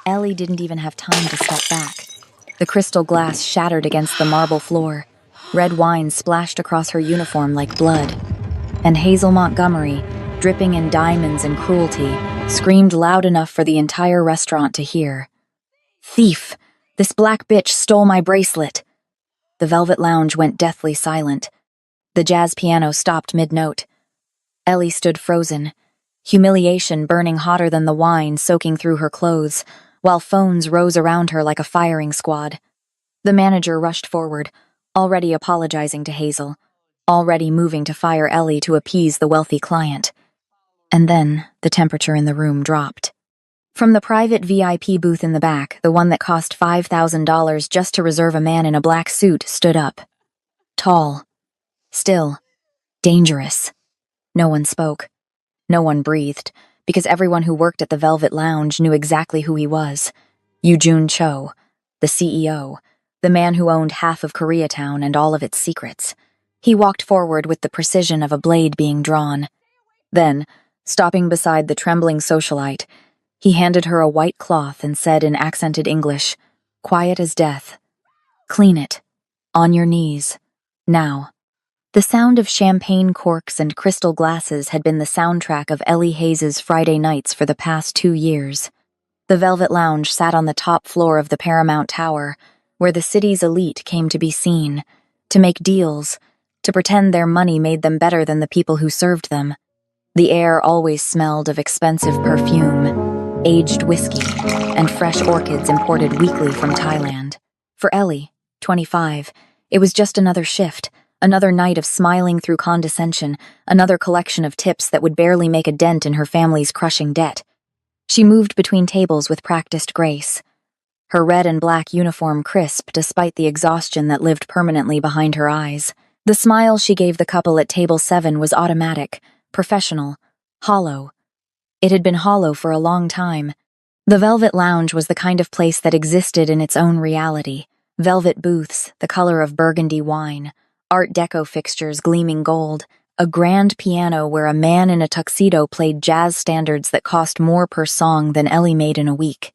Ellie didn't even have time to step back. The crystal glass shattered against the marble floor. Red wine splashed across her uniform like blood. And Hazel Montgomery, dripping in diamonds and cruelty, screamed loud enough for the entire restaurant to hear. "Thief! This black bitch stole my bracelet!" The Velvet Lounge went deathly silent. The jazz piano stopped mid-note. Ellie stood frozen, humiliation burning hotter than the wine soaking through her clothes, while phones rose around her like a firing squad. The manager rushed forward, already apologizing to Hazel, already moving to fire Ellie to appease the wealthy client. And then the temperature in the room dropped. From the private VIP booth in the back, the one that cost $5,000 just to reserve a man in a black suit stood up. Tall. Still. Dangerous. No one spoke. No one breathed, because everyone who worked at the Velvet Lounge knew exactly who he was. Yoo-Jun Cho, the CEO, the man who owned half of Koreatown and all of its secrets. He walked forward with the precision of a blade being drawn. Then, stopping beside the trembling socialite, he handed her a white cloth and said in accented English, quiet as death, "Clean it. On your knees. Now." The sound of champagne corks and crystal glasses had been the soundtrack of Ellie Hayes' Friday nights for the past 2 years. The Velvet Lounge sat on the top floor of the Paramount Tower, where the city's elite came to be seen, to make deals, to pretend their money made them better than the people who served them. The air always smelled of expensive perfume, aged whiskey, and fresh orchids imported weekly from Thailand. For Ellie, 25, it was just another shift, another night of smiling through condescension, another collection of tips that would barely make a dent in her family's crushing debt. She moved between tables with practiced grace. Her red and black uniform crisp despite the exhaustion that lived permanently behind her eyes. The smile she gave the couple at table 7 was automatic, professional, hollow. It had been hollow for a long time. The Velvet Lounge was the kind of place that existed in its own reality. Velvet booths, the color of burgundy wine, Art Deco fixtures gleaming gold, a grand piano where a man in a tuxedo played jazz standards that cost more per song than Ellie made in a week.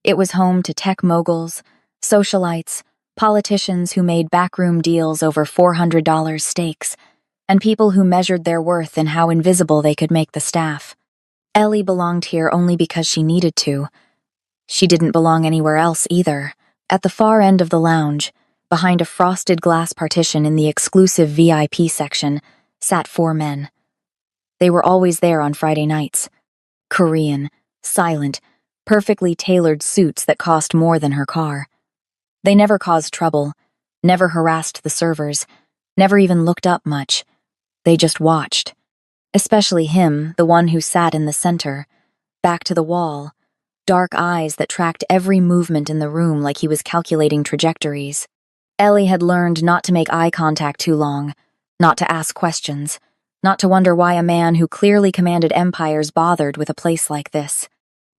It was home to tech moguls, socialites, politicians who made backroom deals over $400 stakes, and people who measured their worth in how invisible they could make the staff. Ellie belonged here only because she needed to. She didn't belong anywhere else either. At the far end of the lounge, behind a frosted glass partition in the exclusive VIP section, sat 4 men. They were always there on Friday nights. Korean, silent, perfectly tailored suits that cost more than her car. They never caused trouble, never harassed the servers, never even looked up much. They just watched. Especially him, the one who sat in the center, back to the wall, dark eyes that tracked every movement in the room like he was calculating trajectories. Ellie had learned not to make eye contact too long, not to ask questions, not to wonder why a man who clearly commanded empires bothered with a place like this.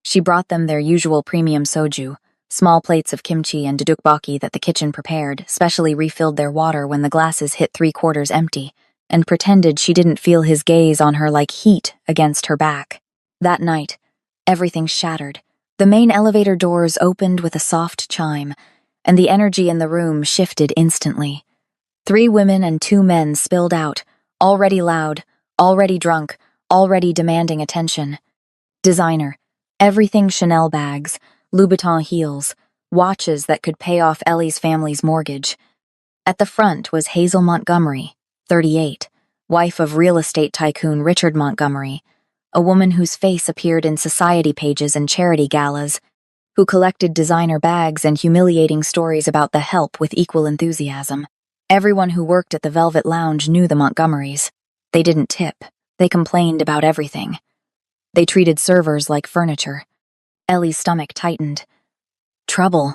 She brought them their usual premium soju, small plates of kimchi and dedukbaki that the kitchen prepared, specially refilled their water when the glasses hit 3/4 empty, and pretended she didn't feel his gaze on her like heat against her back. That night, everything shattered. The main elevator doors opened with a soft chime, and the energy in the room shifted instantly. 3 women and 2 men spilled out, already loud, already drunk, already demanding attention. Designer, everything Chanel bags, Louboutin heels, watches that could pay off Ellie's family's mortgage. At the front was Hazel Montgomery, 38, wife of real estate tycoon Richard Montgomery, a woman whose face appeared in society pages and charity galas, who collected designer bags and humiliating stories about the help with equal enthusiasm. Everyone who worked at the Velvet Lounge knew the Montgomerys. They didn't tip. They complained about everything. They treated servers like furniture. Ellie's stomach tightened. Trouble.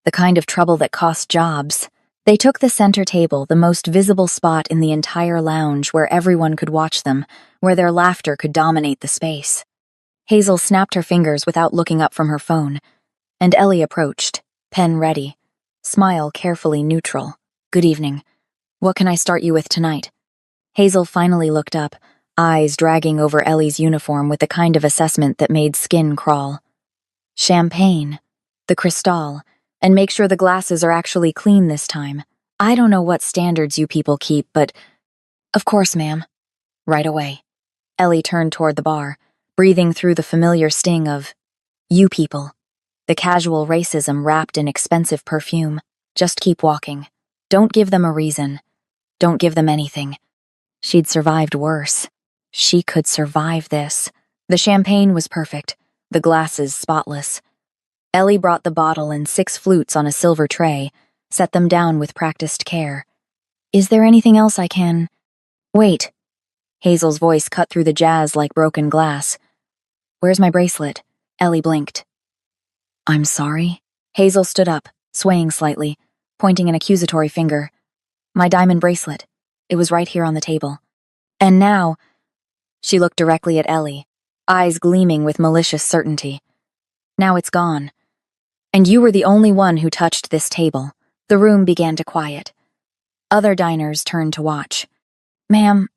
The kind of trouble that cost jobs. They took the center table, the most visible spot in the entire lounge where everyone could watch them, where their laughter could dominate the space. Hazel snapped her fingers without looking up from her phone, and Ellie approached, pen ready, smile carefully neutral. "Good evening. What can I start you with tonight?" Hazel finally looked up, eyes dragging over Ellie's uniform with the kind of assessment that made skin crawl. Champagne. The Cristal. And make sure the glasses are actually clean this time. I don't know what standards you people keep, but... Of course, ma'am. Right away. Ellie turned toward the bar, breathing through the familiar sting of... You people. The casual racism wrapped in expensive perfume. Just keep walking. Don't give them a reason. Don't give them anything. She'd survived worse. She could survive this. The champagne was perfect, the glasses spotless. Ellie brought the bottle and 6 flutes on a silver tray, set them down with practiced care. Is there anything else I can... Wait. Hazel's voice cut through the jazz like broken glass. Where's my bracelet? Ellie blinked. I'm sorry? Hazel stood up, swaying slightly, pointing an accusatory finger. My diamond bracelet. It was right here on the table. And now... She looked directly at Ellie, eyes gleaming with malicious certainty. Now it's gone. And you were the only one who touched this table. The room began to quiet. Other diners turned to watch. Ma'am,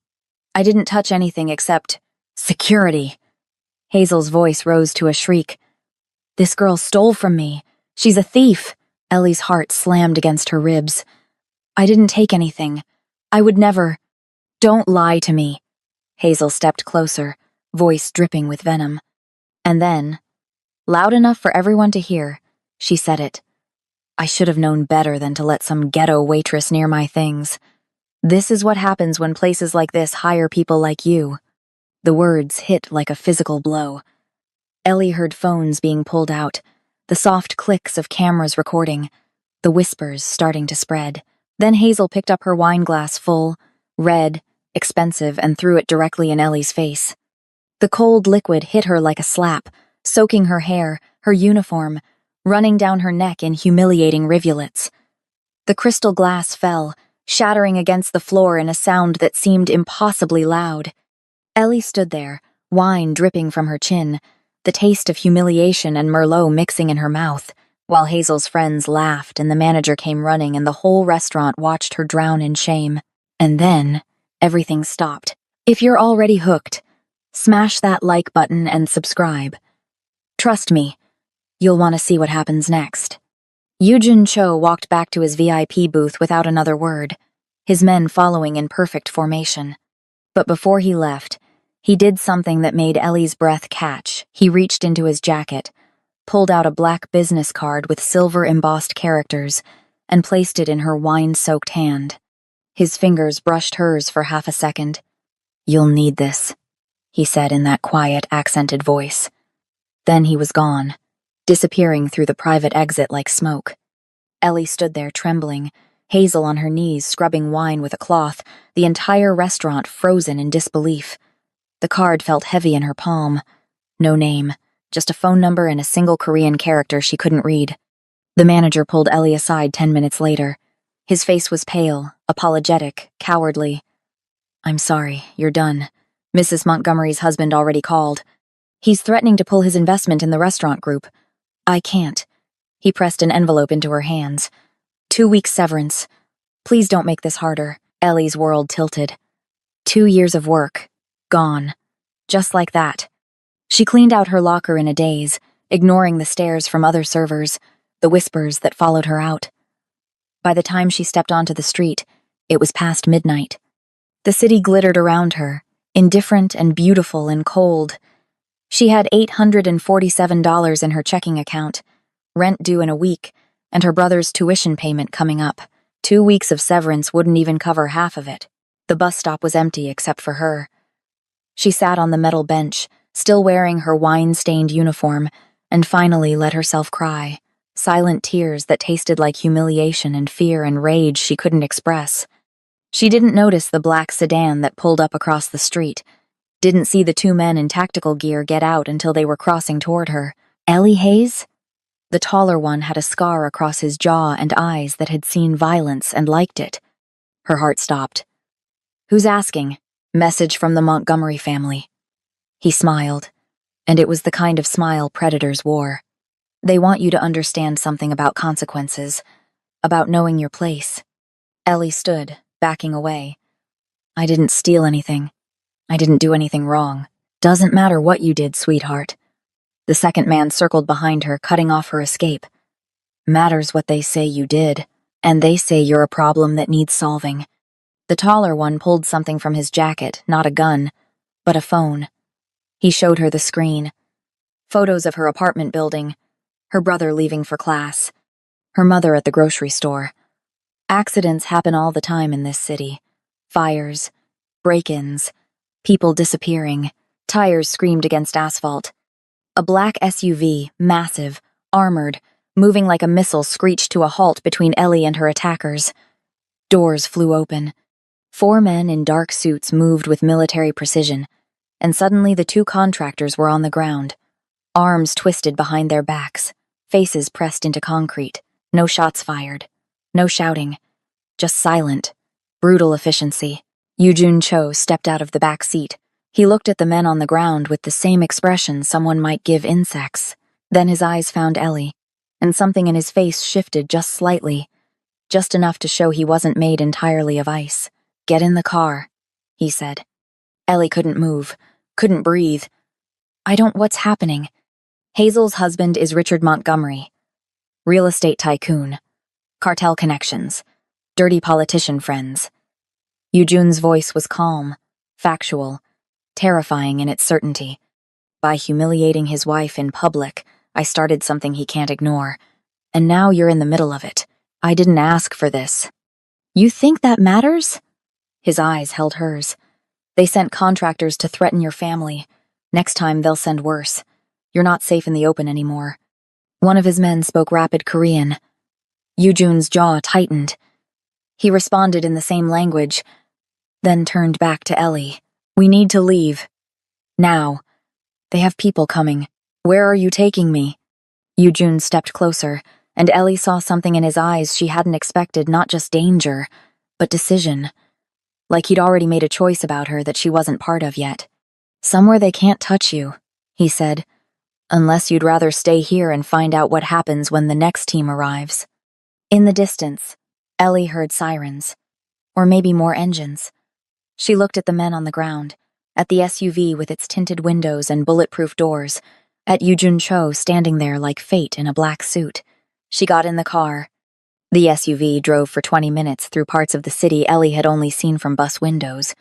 I didn't touch anything except... Security! Hazel's voice rose to a shriek. This girl stole from me. She's a thief. Ellie's heart slammed against her ribs. I didn't take anything. I would never... Don't lie to me. Hazel stepped closer, voice dripping with venom. And then, loud enough for everyone to hear, she said it. I should have known better than to let some ghetto waitress near my things. This is what happens when places like this hire people like you. The words hit like a physical blow. Ellie heard phones being pulled out, the soft clicks of cameras recording, the whispers starting to spread. Then Hazel picked up her wine glass full, red, expensive, and threw it directly in Ellie's face. The cold liquid hit her like a slap, soaking her hair, her uniform, running down her neck in humiliating rivulets. The crystal glass fell, shattering against the floor in a sound that seemed impossibly loud. Ellie stood there, wine dripping from her chin, the taste of humiliation and Merlot mixing in her mouth, while Hazel's friends laughed and the manager came running and the whole restaurant watched her drown in shame. And then, everything stopped. If you're already hooked, smash that like button and subscribe. Trust me, you'll want to see what happens next. Yujin Cho walked back to his VIP booth without another word, his men following in perfect formation. But before he left, he did something that made Ellie's breath catch. He reached into his jacket, pulled out a black business card with silver embossed characters, and placed it in her wine-soaked hand. His fingers brushed hers for half a second. You'll need this, he said in that quiet, accented voice. Then he was gone, disappearing through the private exit like smoke. Ellie stood there trembling, Hazel on her knees scrubbing wine with a cloth, the entire restaurant frozen in disbelief. The card felt heavy in her palm. No name, just a phone number and a single Korean character she couldn't read. The manager pulled Ellie aside 10 minutes later. His face was pale, apologetic, cowardly. I'm sorry, you're done. Mrs. Montgomery's husband already called. He's threatening to pull his investment in the restaurant group. I can't. He pressed an envelope into her hands. 2 weeks severance. Please don't make this harder. Ellie's world tilted. 2 years of work. Gone. Just like that. She cleaned out her locker in a daze, ignoring the stares from other servers, the whispers that followed her out. By the time she stepped onto the street, it was past midnight. The city glittered around her, indifferent and beautiful and cold. She had $847 in her checking account, rent due in a week, and her brother's tuition payment coming up. 2 weeks of severance wouldn't even cover half of it. The bus stop was empty except for her. She sat on the metal bench, still wearing her wine-stained uniform, and finally let herself cry, silent tears that tasted like humiliation and fear and rage she couldn't express. She didn't notice the black sedan that pulled up across the street, didn't see the 2 men in tactical gear get out until they were crossing toward her. Ellie Hayes? The taller one had a scar across his jaw and eyes that had seen violence and liked it. Her heart stopped. Who's asking? Message from the Montgomery family. He smiled, and it was the kind of smile predators wore. They want you to understand something about consequences, about knowing your place. Ellie stood, backing away. I didn't steal anything. I didn't do anything wrong. Doesn't matter what you did, sweetheart. The second man circled behind her, cutting off her escape. Matters what they say you did, and they say you're a problem that needs solving. The taller one pulled something from his jacket, not a gun, but a phone. He showed her the screen. Photos of her apartment building, her brother leaving for class, her mother at the grocery store. Accidents happen all the time in this city. Fires, break-ins, people disappearing, tires screamed against asphalt. A black SUV, massive, armored, moving like a missile, screeched to a halt between Ellie and her attackers. Doors flew open. 4 men in dark suits moved with military precision, and suddenly the 2 contractors were on the ground, arms twisted behind their backs, faces pressed into concrete. No shots fired. No shouting. Just silent, brutal efficiency. Yoo-jun Cho stepped out of the back seat. He looked at the men on the ground with the same expression someone might give insects. Then his eyes found Ellie, and something in his face shifted just slightly, just enough to show he wasn't made entirely of ice. "Get in the car," he said. Ellie couldn't move, couldn't breathe. What's happening?" Hazel's husband is Richard Montgomery. Real estate tycoon. Cartel connections. Dirty politician friends. Yoo-jun's voice was calm, factual, terrifying in its certainty. By humiliating his wife in public, I started something he can't ignore. And now you're in the middle of it. I didn't ask for this. You think that matters? His eyes held hers. They sent contractors to threaten your family. Next time they'll send worse. You're not safe in the open anymore. One of his men spoke rapid Korean. Yoo-jun's jaw tightened. He responded in the same language, then turned back to Ellie. "We need to leave. Now. They have people coming. Where are you taking me?" Yoo-jun stepped closer, and Ellie saw something in his eyes she hadn't expected, not just danger, but decision. Like he'd already made a choice about her that she wasn't part of yet. "Somewhere they can't touch you," he said. "Unless you'd rather stay here and find out what happens when the next team arrives." In the distance, Ellie heard sirens. Or maybe more engines. She looked at the men on the ground, at the SUV with its tinted windows and bulletproof doors, at Yoo-jun Cho standing there like fate in a black suit. She got in the car. The SUV drove for 20 minutes through parts of the city Ellie had only seen from bus windows,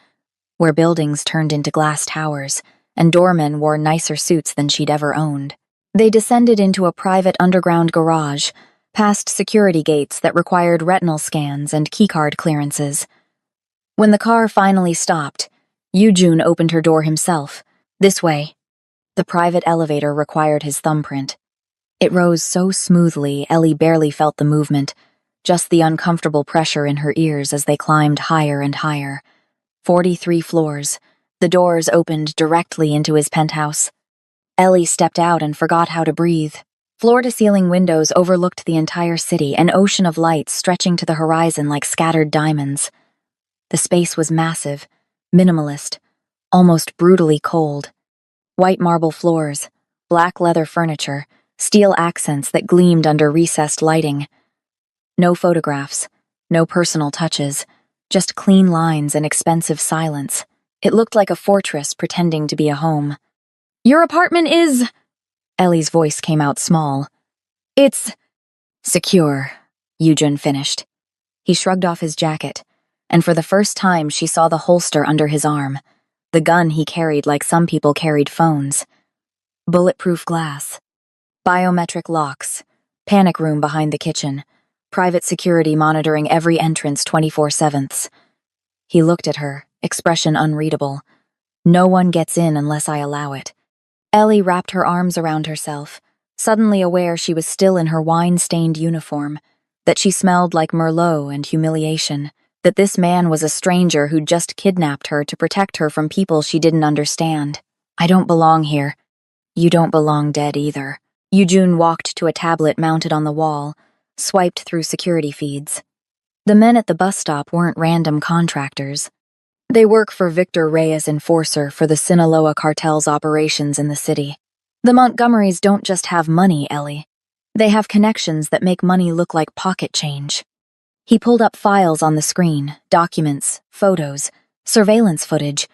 where buildings turned into glass towers, and doormen wore nicer suits than she'd ever owned. They descended into a private underground garage, past security gates that required retinal scans and keycard clearances. When the car finally stopped, Yoo-jun opened her door himself. "This way." The private elevator required his thumbprint. It rose so smoothly, Ellie barely felt the movement, just the uncomfortable pressure in her ears as they climbed higher and higher. 43 floors. The doors opened directly into his penthouse. Ellie stepped out and forgot how to breathe. Floor-to-ceiling windows overlooked the entire city, an ocean of lights stretching to the horizon like scattered diamonds. The space was massive, minimalist, almost brutally cold. White marble floors, black leather furniture, steel accents that gleamed under recessed lighting. No photographs, no personal touches, just clean lines and expensive silence. It looked like a fortress pretending to be a home. "Your apartment is..." Ellie's voice came out small. "It's secure," Yoo-jun finished. He shrugged off his jacket, and for the first time she saw the holster under his arm, the gun he carried like some people carried phones. Bulletproof glass, biometric locks, panic room behind the kitchen, private security monitoring every entrance 24/7. He looked at her, expression unreadable. "No one gets in unless I allow it." Ellie wrapped her arms around herself, suddenly aware she was still in her wine-stained uniform, that she smelled like Merlot and humiliation, that this man was a stranger who'd just kidnapped her to protect her from people she didn't understand. "I don't belong here. You don't belong dead either." Yoo-jun walked to a tablet mounted on the wall, swiped through security feeds. The men at the bus stop weren't random contractors. They work for Victor Reyes' enforcer for the Sinaloa cartel's operations in the city. The Montgomerys don't just have money, Ellie. They have connections that make money look like pocket change. He pulled up files on the screen, documents, photos, surveillance footage.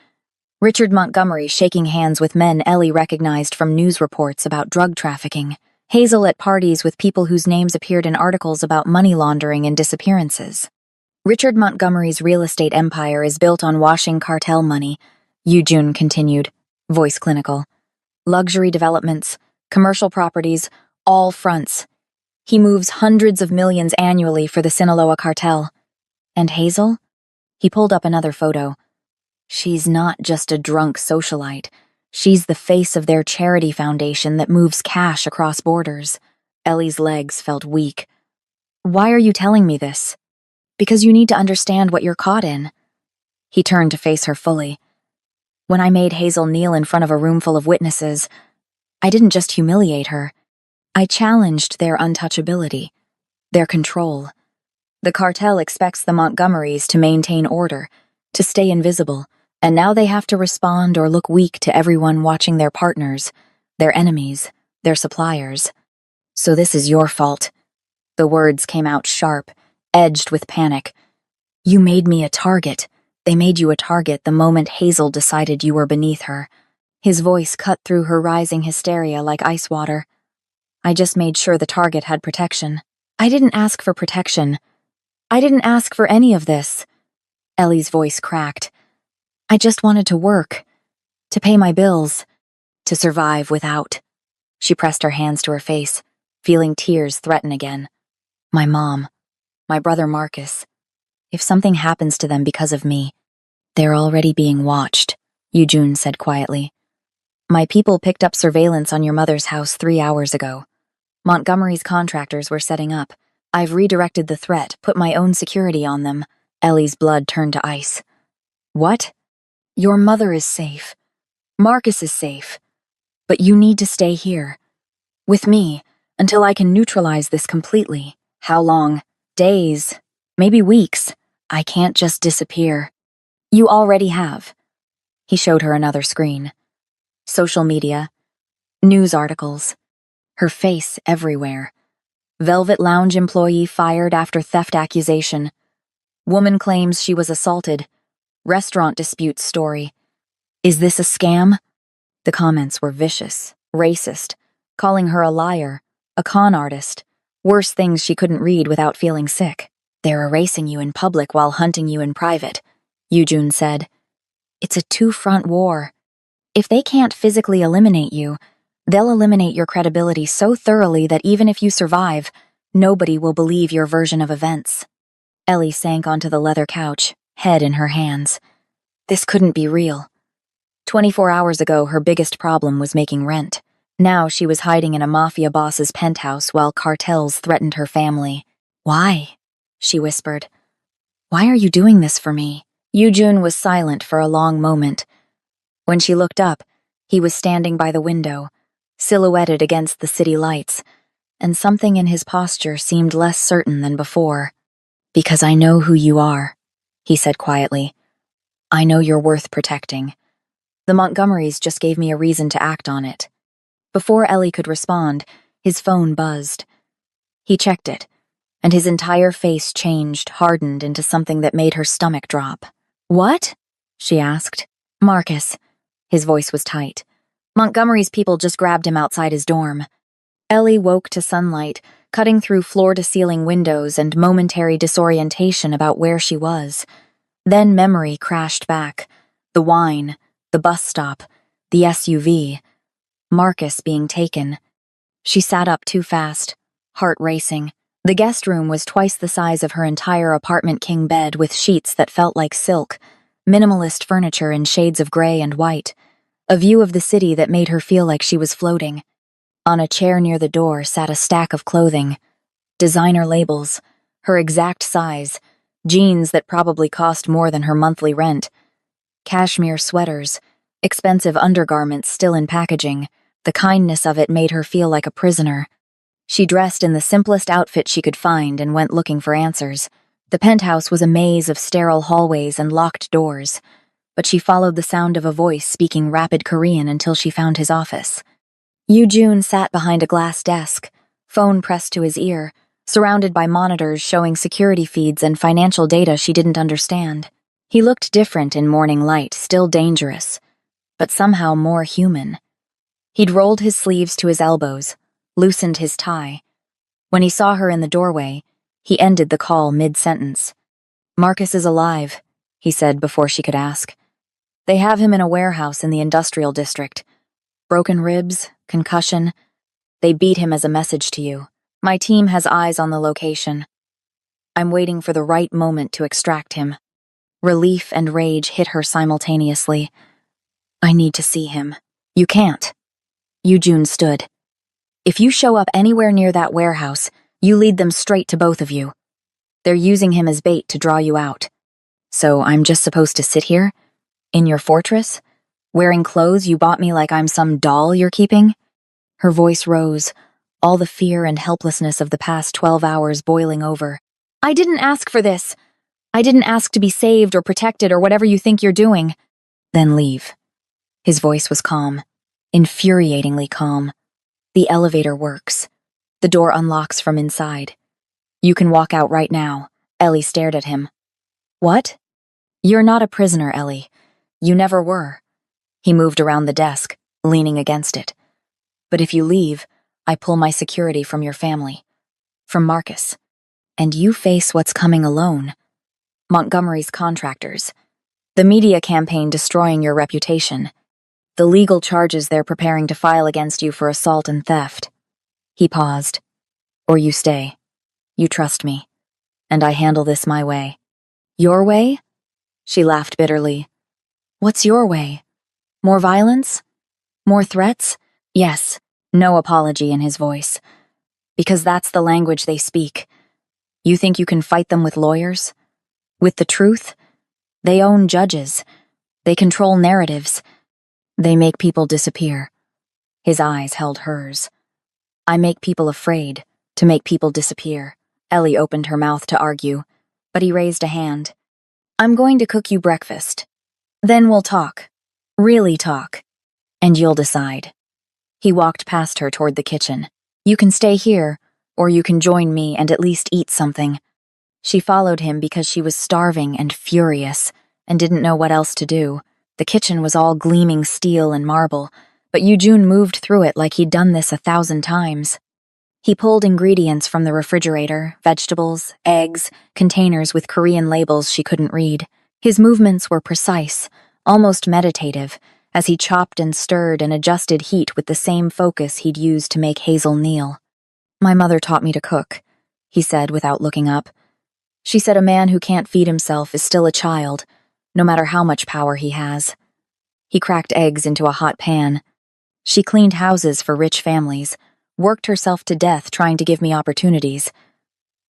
Richard Montgomery shaking hands with men Ellie recognized from news reports about drug trafficking. Hazel at parties with people whose names appeared in articles about money laundering and disappearances. Richard Montgomery's real estate empire is built on washing cartel money, Yujun continued, voice clinical. Luxury developments, commercial properties, all fronts. He moves hundreds of millions annually for the Sinaloa cartel. And Hazel? He pulled up another photo. She's not just a drunk socialite. She's the face of their charity foundation that moves cash across borders. Ellie's legs felt weak. Why are you telling me this? Because you need to understand what you're caught in. He turned to face her fully. When I made Hazel kneel in front of a room full of witnesses, I didn't just humiliate her. I challenged their untouchability, their control. The cartel expects the Montgomerys to maintain order, to stay invisible, and now they have to respond or look weak to everyone watching their partners, their enemies, their suppliers. So this is your fault. The words came out sharp, edged with panic. You made me a target. They made you a target the moment Hazel decided you were beneath her. His voice cut through her rising hysteria like ice water. I just made sure the target had protection. I didn't ask for protection. I didn't ask for any of this. Ellie's voice cracked. I just wanted to work, to pay my bills, to survive without. She pressed her hands to her face, feeling tears threaten again. My mom. My brother Marcus. If something happens to them because of me, they're already being watched, Yujun said quietly. My people picked up surveillance on your mother's house 3 hours ago. Montgomery's contractors were setting up. I've redirected the threat, put my own security on them. Ellie's blood turned to ice. What? Your mother is safe. Marcus is safe. But you need to stay here. With me, until I can neutralize this completely. How long? Days, maybe weeks. I can't just disappear. You already have. He showed her another screen. Social media, news articles, her face everywhere. Velvet Lounge employee fired after theft accusation. Woman claims she was assaulted. Restaurant dispute story. Is this a scam? The comments were vicious, racist, calling her a liar, a con artist. Worse things she couldn't read without feeling sick. They're erasing you in public while hunting you in private, Yujun said. It's a two-front war. If they can't physically eliminate you, they'll eliminate your credibility so thoroughly that even if you survive, nobody will believe your version of events. Ellie sank onto the leather couch, head in her hands. This couldn't be real. 24 hours ago, her biggest problem was making rent. Now she was hiding in a mafia boss's penthouse while cartels threatened her family. Why? She whispered. Why are you doing this for me? Yujun was silent for a long moment. When she looked up, he was standing by the window, silhouetted against the city lights, and something in his posture seemed less certain than before. Because I know who you are, he said quietly. I know you're worth protecting. The Montgomerys just gave me a reason to act on it. Before Ellie could respond, his phone buzzed. He checked it, and his entire face changed, hardened into something that made her stomach drop. What? She asked. Marcus. His voice was tight. Montgomery's people just grabbed him outside his dorm. Ellie woke to sunlight, cutting through floor-to-ceiling windows and momentary disorientation about where she was. Then memory crashed back. The wine, the bus stop, the SUV. Marcus being taken. She sat up too fast, heart racing. The guest room was twice the size of her entire apartment king bed with sheets that felt like silk, minimalist furniture in shades of gray and white, a view of the city that made her feel like she was floating. On a chair near the door sat a stack of clothing, designer labels, her exact size, jeans that probably cost more than her monthly rent, cashmere sweaters, expensive undergarments still in packaging. The kindness of it made her feel like a prisoner. She dressed in the simplest outfit she could find and went looking for answers. The penthouse was a maze of sterile hallways and locked doors, but she followed the sound of a voice speaking rapid Korean until she found his office. Yujun sat behind a glass desk, phone pressed to his ear, surrounded by monitors showing security feeds and financial data she didn't understand. He looked different in morning light, still dangerous, but somehow more human. He'd rolled his sleeves to his elbows, loosened his tie. When he saw her in the doorway, he ended the call mid-sentence. "Marcus is alive," he said before she could ask. "They have him in a warehouse in the industrial district. Broken ribs, concussion. They beat him as a message to you. My team has eyes on the location. I'm waiting for the right moment to extract him." Relief and rage hit her simultaneously. "I need to see him." "You can't." Yujun stood. "If you show up anywhere near that warehouse, you lead them straight to both of you. They're using him as bait to draw you out. So I'm just supposed to sit here? In your fortress? Wearing clothes you bought me like I'm some doll you're keeping?" Her voice rose, all the fear and helplessness of the past 12 hours boiling over. "I didn't ask for this. I didn't ask to be saved or protected or whatever you think you're doing." "Then leave." His voice was calm, infuriatingly calm. "The elevator works. The door unlocks from inside. You can walk out right now." Ellie stared at him. "What?" "You're not a prisoner, Ellie. You never were." He moved around the desk, leaning against it. "But if you leave, I pull my security from your family. From Marcus. And you face what's coming alone. Montgomery's contractors. The media campaign destroying your reputation. The legal charges they're preparing to file against you for assault and theft." He paused. "Or you stay. You trust me. And I handle this my way." "Your way?" She laughed bitterly. "What's your way? More violence? More threats?" "Yes." No apology in his voice. "Because that's the language they speak. You think you can fight them with lawyers? With the truth? They own judges. They control narratives. They make people disappear." His eyes held hers. "I make people afraid, to make people disappear." Ellie opened her mouth to argue, but he raised a hand. "I'm going to cook you breakfast. Then we'll talk. Really talk. And you'll decide." He walked past her toward the kitchen. "You can stay here, or you can join me and at least eat something." She followed him because she was starving and furious, and didn't know what else to do. The kitchen was all gleaming steel and marble, but Yujun moved through it like he'd done this 1,000 times. He pulled ingredients from the refrigerator, vegetables, eggs, containers with Korean labels she couldn't read. His movements were precise, almost meditative, as he chopped and stirred and adjusted heat with the same focus he'd used to make Hazel kneel. "My mother taught me to cook," he said without looking up. "She said a man who can't feed himself is still a child, no matter how much power he has." He cracked eggs into a hot pan. "She cleaned houses for rich families, worked herself to death trying to give me opportunities.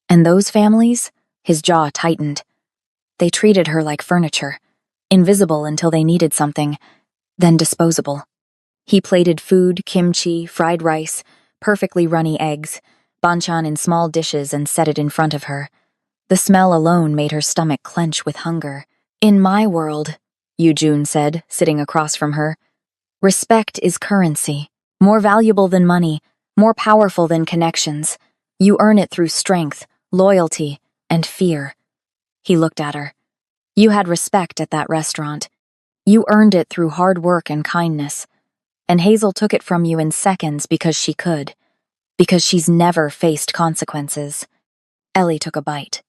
And those families?" His jaw tightened. "They treated her like furniture, invisible until they needed something, then disposable." He plated food, kimchi, fried rice, perfectly runny eggs, banchan in small dishes and set it in front of her. The smell alone made her stomach clench with hunger. "In my world," Yujun said, sitting across from her, "respect is currency, more valuable than money, more powerful than connections. You earn it through strength, loyalty, and fear." He looked at her. "You had respect at that restaurant. You earned it through hard work and kindness. And Hazel took it from you in seconds because she could. Because she's never faced consequences." Ellie took a bite.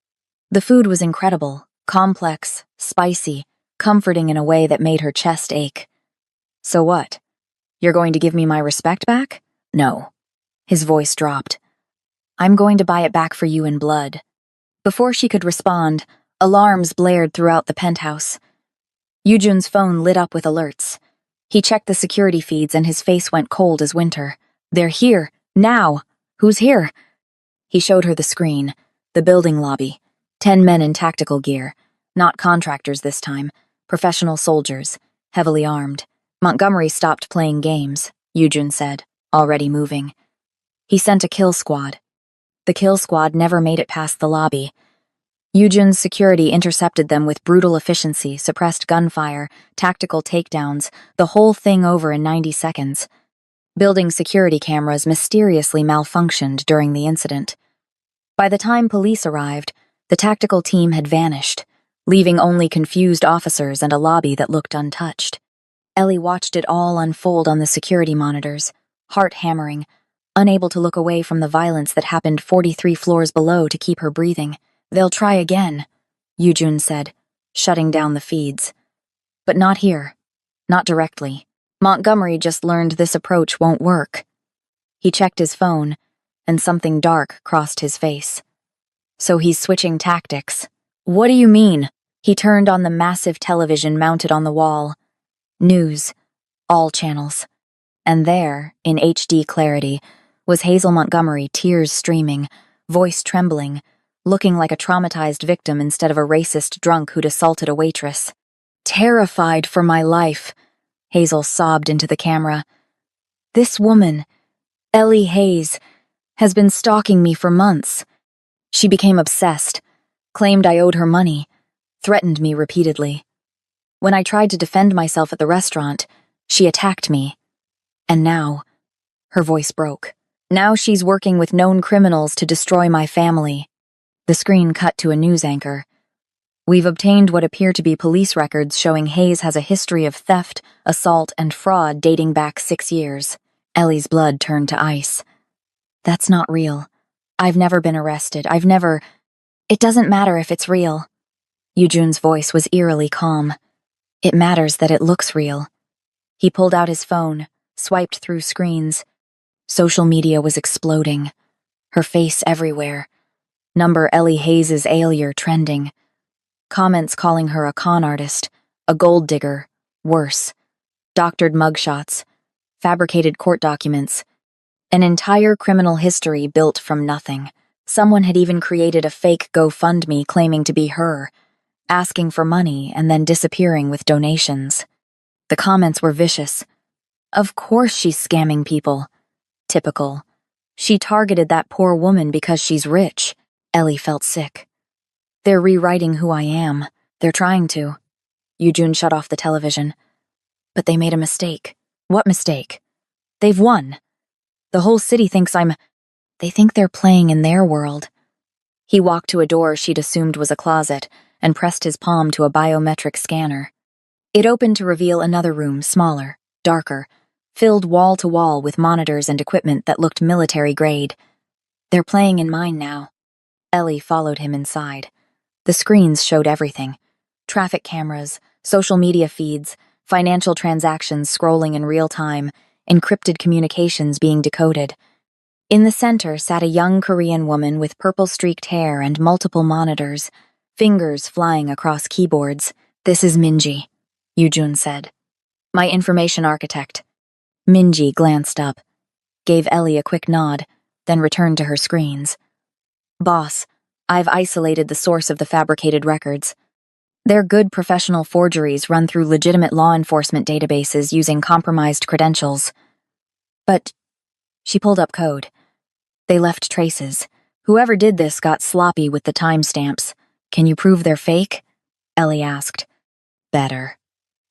The food was incredible, complex, spicy, comforting in a way that made her chest ache. "So what? You're going to give me my respect back?" "No." His voice dropped. "I'm going to buy it back for you in blood." Before she could respond, alarms blared throughout the penthouse. Yujun's phone lit up with alerts. He checked the security feeds and his face went cold as winter. "They're here, now. Who's here?" He showed her the screen, the building lobby. 10 men in tactical gear, not contractors this time, professional soldiers, heavily armed. "Montgomery stopped playing games," Yujun said, already moving. "He sent a kill squad." The kill squad never made it past the lobby. Yujun's security intercepted them with brutal efficiency, suppressed gunfire, tactical takedowns, the whole thing over in 90 seconds. Building security cameras mysteriously malfunctioned during the incident. By the time police arrived, the tactical team had vanished, leaving only confused officers and a lobby that looked untouched. Ellie watched it all unfold on the security monitors, heart hammering, unable to look away from the violence that happened 43 floors below to keep her breathing. "They'll try again," Yujun said, shutting down the feeds. "But not here. Not directly. Montgomery just learned this approach won't work." He checked his phone, and something dark crossed his face. "So he's switching tactics." "What do you mean?" He turned on the massive television mounted on the wall. News. All channels. And there, in HD clarity, was Hazel Montgomery, tears streaming, voice trembling, looking like a traumatized victim instead of a racist drunk who'd assaulted a waitress. "Terrified for my life," Hazel sobbed into the camera. "This woman, Ellie Hayes, has been stalking me for months. She became obsessed, claimed I owed her money, threatened me repeatedly. When I tried to defend myself at the restaurant, she attacked me. And now," her voice broke, "now she's working with known criminals to destroy my family." The screen cut to a news anchor. "We've obtained what appear to be police records showing Hayes has a history of theft, assault, and fraud dating back 6 years. Ellie's blood turned to ice. "That's not real. I've never been arrested. It doesn't matter if it's real." Yujun's voice was eerily calm. "It matters that it looks real." He pulled out his phone, swiped through screens. Social media was exploding. Her face everywhere. Number Ellie Hayes' Ailier trending. Comments calling her a con artist, a gold digger, worse. Doctored mugshots, fabricated court documents. An entire criminal history built from nothing. Someone had even created a fake GoFundMe claiming to be her, asking for money and then disappearing with donations. The comments were vicious. "Of course she's scamming people." Typical. "She targeted that poor woman because she's rich." Ellie felt sick. "They're rewriting who I am. They're trying to." Yujun shut off the television. "But they made a mistake." "What mistake?" "They've won. The whole city thinks They think they're playing in their world." He walked to a door she'd assumed was a closet and pressed his palm to a biometric scanner. It opened to reveal another room, smaller, darker, filled wall to wall with monitors and equipment that looked military grade. "They're playing in mine now." Ellie followed him inside. The screens showed everything. Traffic cameras, social media feeds, financial transactions scrolling in real time, encrypted communications being decoded. In the center sat a young Korean woman with purple-streaked hair and multiple monitors, fingers flying across keyboards. "This is Minji," Yujun said. "My information architect." Minji glanced up, gave Ellie a quick nod, then returned to her screens. "Boss, I've isolated the source of the fabricated records. They're good professional forgeries run through legitimate law enforcement databases using compromised credentials. But," she pulled up code. "They left traces. Whoever did this got sloppy with the timestamps. Can you prove they're fake?" Ellie asked. "Better."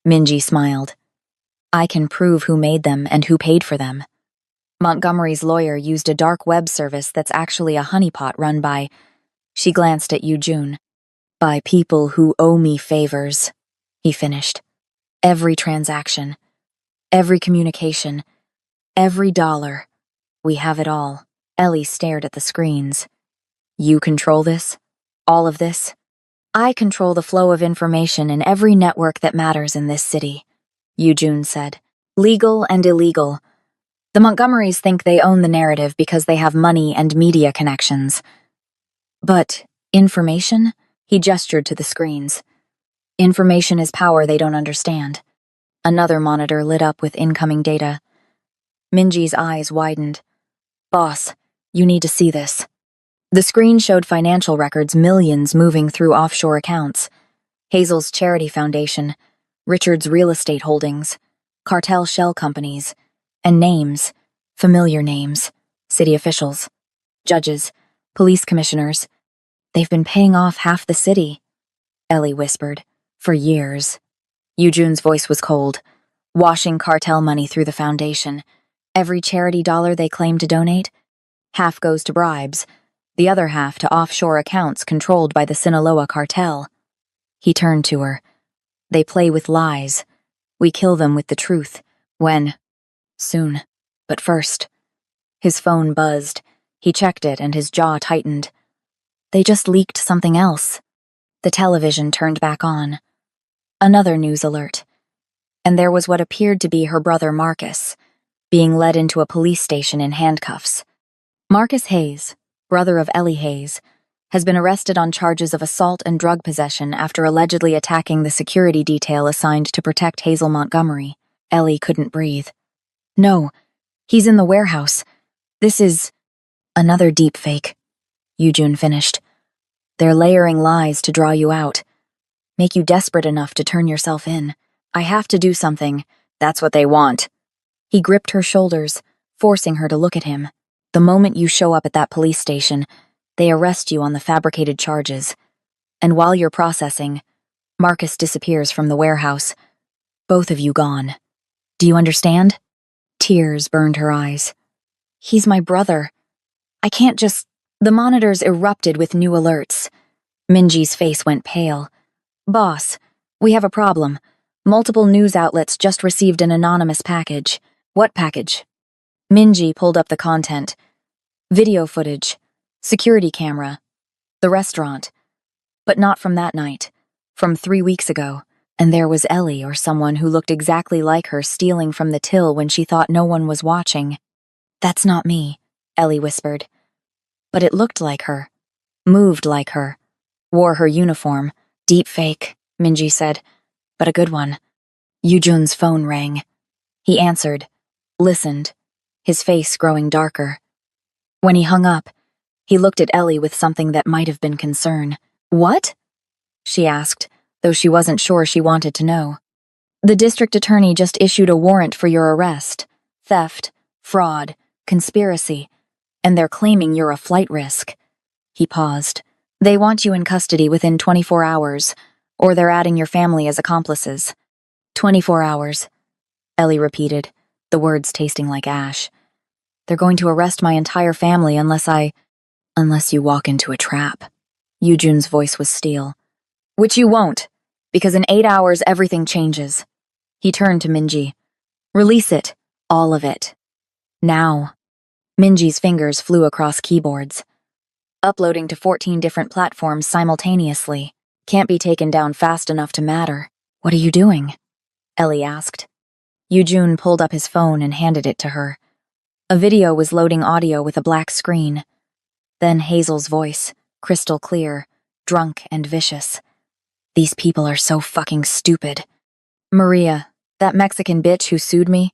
Minji smiled. "I can prove who made them and who paid for them. Montgomery's lawyer used a dark web service that's actually a honeypot run by..." She glanced at Yujun. "By people who owe me favors," he finished. "Every transaction, every communication, every dollar. We have it all." Ellie stared at the screens. "You control this? All of this?" "I control the flow of information in every network that matters in this city," Yujun said. "Legal and illegal. The Montgomerys think they own the narrative because they have money and media connections. But information?" He gestured to the screens. "Information is power they don't understand." Another monitor lit up with incoming data. Minji's eyes widened. "Boss, you need to see this." The screen showed financial records, millions moving through offshore accounts. Hazel's charity foundation, Richard's real estate holdings, cartel shell companies, and names, familiar names, city officials, judges, police commissioners. "They've been paying off half the city," Ellie whispered, "for years." Yujun's voice was cold, washing cartel money through the foundation. Every charity dollar they claim to donate, half goes to bribes, the other half to offshore accounts controlled by the Sinaloa cartel. He turned to her. "They play with lies. We kill them with the truth. When? Soon. But first. His phone buzzed. He checked it and his jaw tightened. They just leaked something else. The television turned back on. Another news alert. And there was what appeared to be her brother Marcus, being led into a police station in handcuffs. Marcus Hayes, brother of Ellie Hayes, has been arrested on charges of assault and drug possession after allegedly attacking the security detail assigned to protect Hazel Montgomery. Ellie couldn't breathe. No, he's in the warehouse. This is another deep fake. Yujun finished. They're layering lies to draw you out, make you desperate enough to turn yourself in. I have to do something. That's what they want. He gripped her shoulders, forcing her to look at him. The moment you show up at that police station, they arrest you on the fabricated charges. And while you're processing, Marcus disappears from the warehouse. Both of you gone. Do you understand? Tears burned her eyes. He's my brother. I can't just... The monitors erupted with new alerts. Minji's face went pale. Boss, we have a problem. Multiple news outlets just received an anonymous package. What package? Minji pulled up the content. Video footage. Security camera. The restaurant. But not from that night. From 3 weeks ago. And there was Ellie or someone who looked exactly like her stealing from the till when she thought no one was watching. That's not me, Ellie whispered. But it looked like her. Moved like her. Wore her uniform. Deep fake, Minji said. But a good one. Yujun's phone rang. He answered. Listened. His face growing darker. When he hung up, he looked at Ellie with something that might have been concern. What? She asked, though she wasn't sure she wanted to know. The district attorney just issued a warrant for your arrest. Theft, fraud, conspiracy, and they're claiming you're a flight risk. He paused. They want you in custody within 24 hours, or they're adding your family as accomplices. 24 hours, Ellie repeated, the words tasting like ash. They're going to arrest my entire family unless you walk into a trap. Yujun's voice was steel. Which you won't, because in 8 hours everything changes. He turned to Minji. Release it, all of it. Now. Minji's fingers flew across keyboards. Uploading to 14 different platforms simultaneously. Can't be taken down fast enough to matter. What are you doing? Ellie asked. Yujun pulled up his phone and handed it to her. A video was loading audio with a black screen. Then Hazel's voice, crystal clear, drunk and vicious. These people are so fucking stupid. Maria, that Mexican bitch who sued me,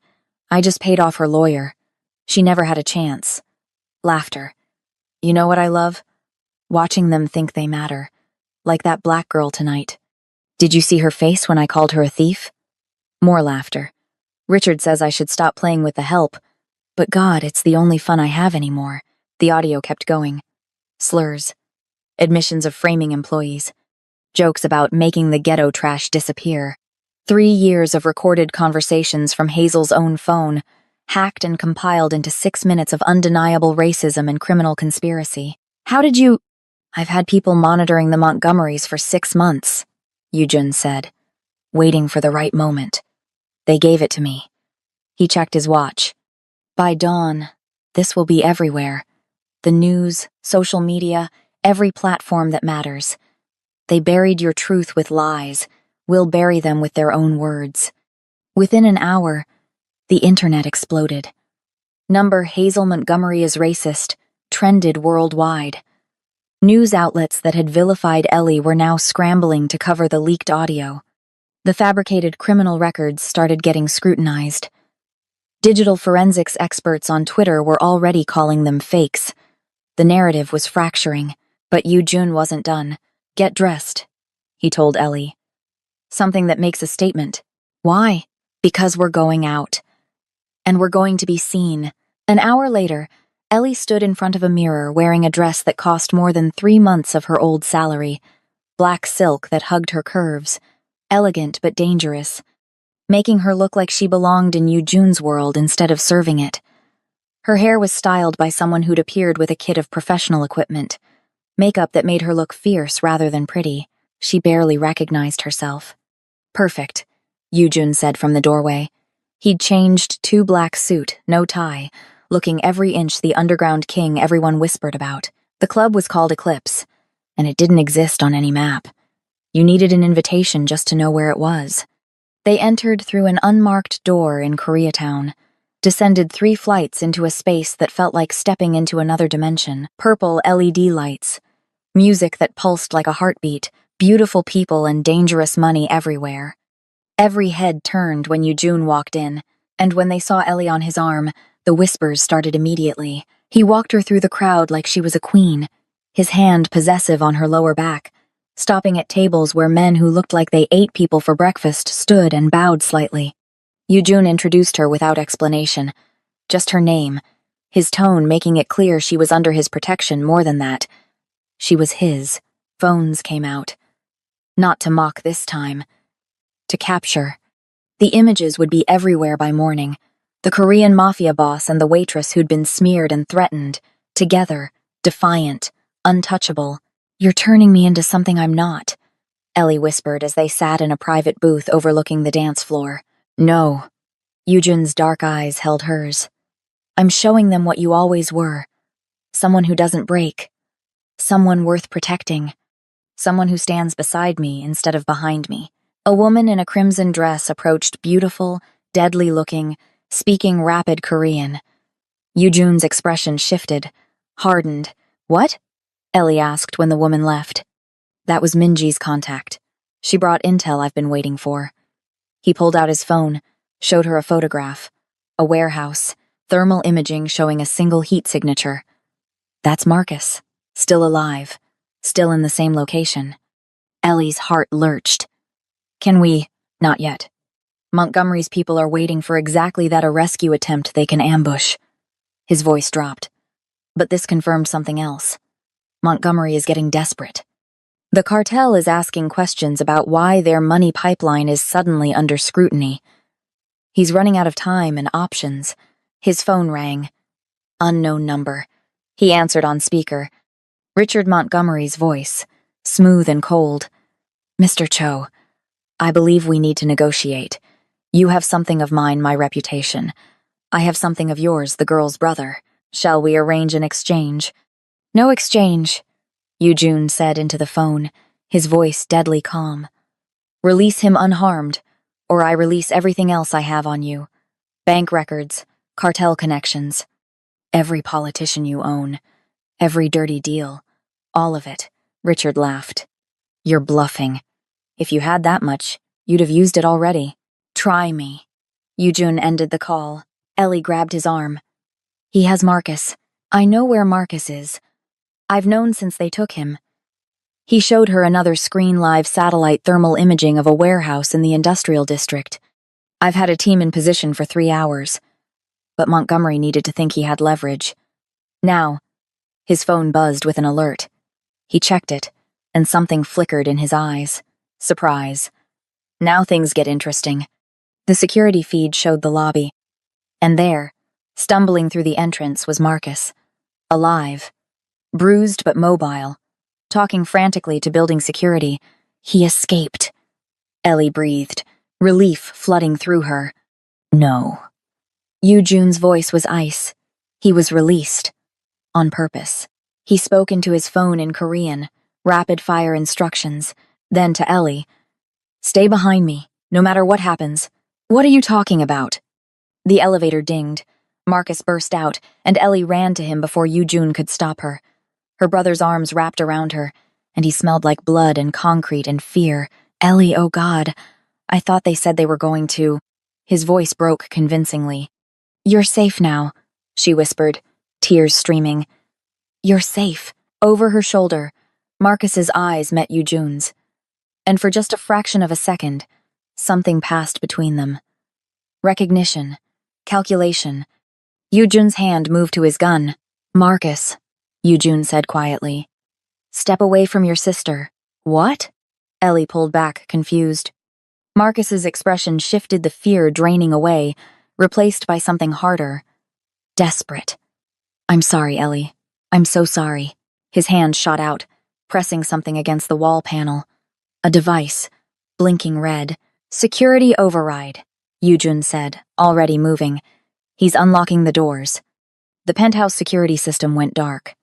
I just paid off her lawyer. She never had a chance. Laughter. You know what I love? Watching them think they matter. Like that black girl tonight. Did you see her face when I called her a thief? More laughter. Richard says I should stop playing with the help. But God, it's the only fun I have anymore. The audio kept going. Slurs. Admissions of framing employees. Jokes about making the ghetto trash disappear. 3 years of recorded conversations from Hazel's own phone, hacked and compiled into 6 minutes of undeniable racism and criminal conspiracy. How did you... I've had people monitoring the Montgomerys for 6 months, Yujun said, waiting for the right moment. They gave it to me. He checked his watch. By dawn, this will be everywhere. The news, social media, every platform that matters. They buried your truth with lies. We'll bury them with their own words. Within an hour, the internet exploded. Number Hazel Montgomery is racist trended worldwide. News outlets that had vilified Ellie were now scrambling to cover the leaked audio. The fabricated criminal records started getting scrutinized. Digital forensics experts on Twitter were already calling them fakes. The narrative was fracturing, but Yujun wasn't done. Get dressed, he told Ellie. Something that makes a statement. Why? Because we're going out. And we're going to be seen. An hour later, Ellie stood in front of a mirror wearing a dress that cost more than 3 months of her old salary. Black silk that hugged her curves. Elegant but dangerous. Making her look like she belonged in Yujun's world instead of serving it. Her hair was styled by someone who'd appeared with a kit of professional equipment. Makeup that made her look fierce rather than pretty. She barely recognized herself. Perfect. Yoojun said from the doorway. He'd changed to black suit, no tie, looking every inch the underground king everyone whispered about. The club was called Eclipse, and it didn't exist on any map. You needed an invitation just to know where it was. They entered through an unmarked door in Koreatown, descended 3 flights into a space that felt like stepping into another dimension. Purple LED lights, music that pulsed like a heartbeat, beautiful people and dangerous money everywhere. Every head turned when Yoojun walked in, and when they saw Ellie on his arm, the whispers started immediately. He walked her through the crowd like she was a queen, his hand possessive on her lower back, stopping at tables where men who looked like they ate people for breakfast stood and bowed slightly. Yoojun introduced her without explanation, just her name, his tone making it clear she was under his protection more than that. She was his. Phones came out. Not to mock this time. To capture. The images would be everywhere by morning. The Korean Mafia boss and the waitress who'd been smeared and threatened, together, defiant, untouchable. "You're turning me into something I'm not," Ellie whispered as they sat in a private booth overlooking the dance floor. "No." Yoojun's dark eyes held hers. "I'm showing them what you always were. Someone who doesn't break. Someone worth protecting. Someone who stands beside me instead of behind me." A woman in a crimson dress approached, beautiful, deadly-looking, speaking rapid Korean. Yoojun's expression shifted, hardened. "What?" Ellie asked when the woman left. "That was Minji's contact. She brought intel I've been waiting for." He pulled out his phone, showed her a photograph. A warehouse, thermal imaging showing a single heat signature. "That's Marcus. Still alive. Still in the same location." Ellie's heart lurched. "Can we?" "Not yet. Montgomery's people are waiting for exactly that a rescue attempt they can ambush." His voice dropped. But this confirmed something else. Montgomery is getting desperate. The cartel is asking questions about why their money pipeline is suddenly under scrutiny. He's running out of time and options. His phone rang. Unknown number. He answered on speaker. Richard Montgomery's voice, smooth and cold. "Mr. Cho, I believe we need to negotiate. You have something of mine, my reputation. I have something of yours, the girl's brother. Shall we arrange an exchange?" "No exchange," Yoojun said into the phone, his voice deadly calm. "Release him unharmed, or I release everything else I have on you. Bank records, cartel connections, every politician you own, every dirty deal, all of it." Richard laughed. "You're bluffing. If you had that much, you'd have used it already. Try me." Yoojun ended the call. Ellie grabbed his arm. "He has Marcus. I know where Marcus is. I've known since they took him." He showed her another screen-live satellite thermal imaging of a warehouse in the industrial district. "I've had a team in position for 3 hours. But Montgomery needed to think he had leverage. Now." His phone buzzed with an alert. He checked it, and something flickered in his eyes. Surprise. Now things get interesting. The security feed showed the lobby. And there, stumbling through the entrance, was Marcus. Alive. Bruised but mobile. Talking frantically to building security. "He escaped." Ellie breathed, relief flooding through her. "No." Yoojun's voice was ice. He was released. On purpose. He spoke into his phone in Korean, rapid-fire instructions. Then to Ellie. "Stay behind me, no matter what happens." "What are you talking about?" The elevator dinged. Marcus burst out, and Ellie ran to him before Yoojun could stop her. Her brother's arms wrapped around her, and he smelled like blood and concrete and fear. "Ellie, oh God, I thought they said they were going to." His voice broke convincingly. "You're safe now," she whispered, tears streaming. "You're safe." Over her shoulder, Marcus's eyes met Yoojun's. And for just a fraction of a second, something passed between them. Recognition. Calculation. Yoojun's hand moved to his gun. "Marcus," Yoojun said quietly. "Step away from your sister." "What?" Ellie pulled back, confused. Marcus's expression shifted, the fear draining away, replaced by something harder. Desperate. "I'm sorry, Ellie. I'm so sorry." His hand shot out, pressing something against the wall panel. A device, blinking red. Security override, Yujun said, already moving. He's unlocking the doors. The penthouse security system went dark.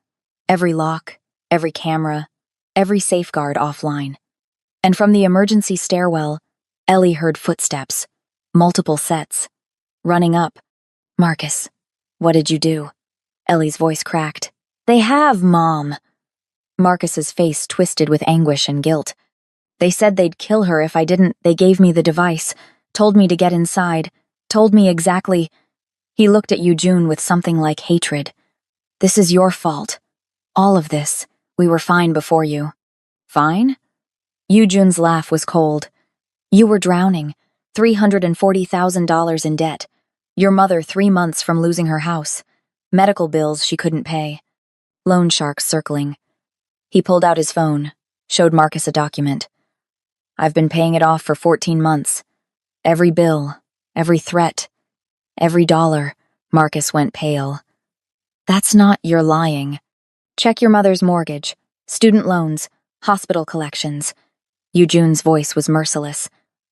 Every lock, every camera, every safeguard offline. And from the emergency stairwell, Ellie heard footsteps, multiple sets. Running up. Marcus, what did you do? Ellie's voice cracked. They have, Mom. Marcus's face twisted with anguish and guilt. They said they'd kill her if I didn't. They gave me the device, told me to get inside, told me exactly. He looked at Yujun with something like hatred. This is your fault. All of this. We were fine before you. Fine? Yujun's laugh was cold. You were drowning, $340,000 in debt. Your mother 3 months from losing her house. Medical bills she couldn't pay. Loan sharks circling. He pulled out his phone, showed Marcus a document. I've been paying it off for 14 months. Every bill, every threat, every dollar. Marcus went pale. That's not, you're lying. Check your mother's mortgage, student loans, hospital collections. Yujun's voice was merciless.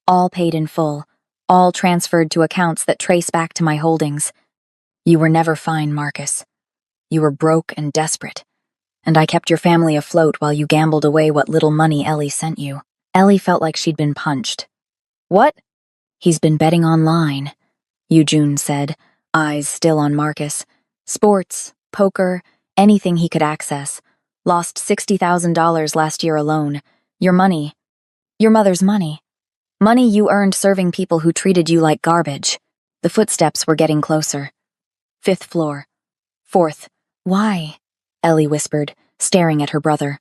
All paid in full, all transferred to accounts that trace back to my holdings. You were never fine, Marcus. You were broke and desperate. And I kept your family afloat while you gambled away what little money Ellie sent you. Ellie felt like she'd been punched. What? He's been betting online, Yujun said, eyes still on Marcus. Sports, poker, anything he could access. Lost $60,000 last year alone. Your money. Your mother's money. Money you earned serving people who treated you like garbage. The footsteps were getting closer. 5th floor. 4th. Why? Ellie whispered, staring at her brother.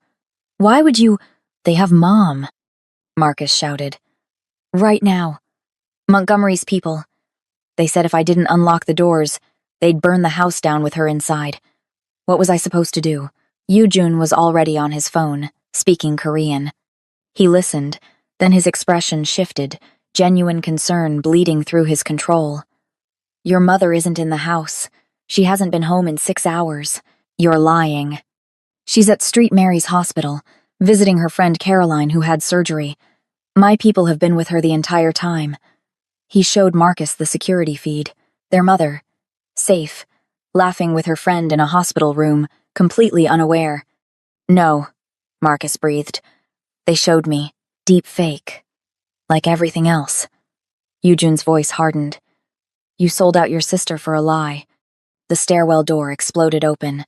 Why would you— They have Mom, Marcus shouted. Right now. Montgomery's people. They said if I didn't unlock the doors, they'd burn the house down with her inside. What was I supposed to do? Yujun was already on his phone, speaking Korean. He listened, then his expression shifted, genuine concern bleeding through his control. Your mother isn't in the house. She hasn't been home in 6 hours. You're lying. She's at St. Mary's Hospital, visiting her friend Caroline who had surgery. My people have been with her the entire time. He showed Marcus the security feed. Their mother. Safe. Laughing with her friend in a hospital room, completely unaware. No, Marcus breathed. They showed me. Deep fake. Like everything else. Yujun's voice hardened. You sold out your sister for a lie. The stairwell door exploded open.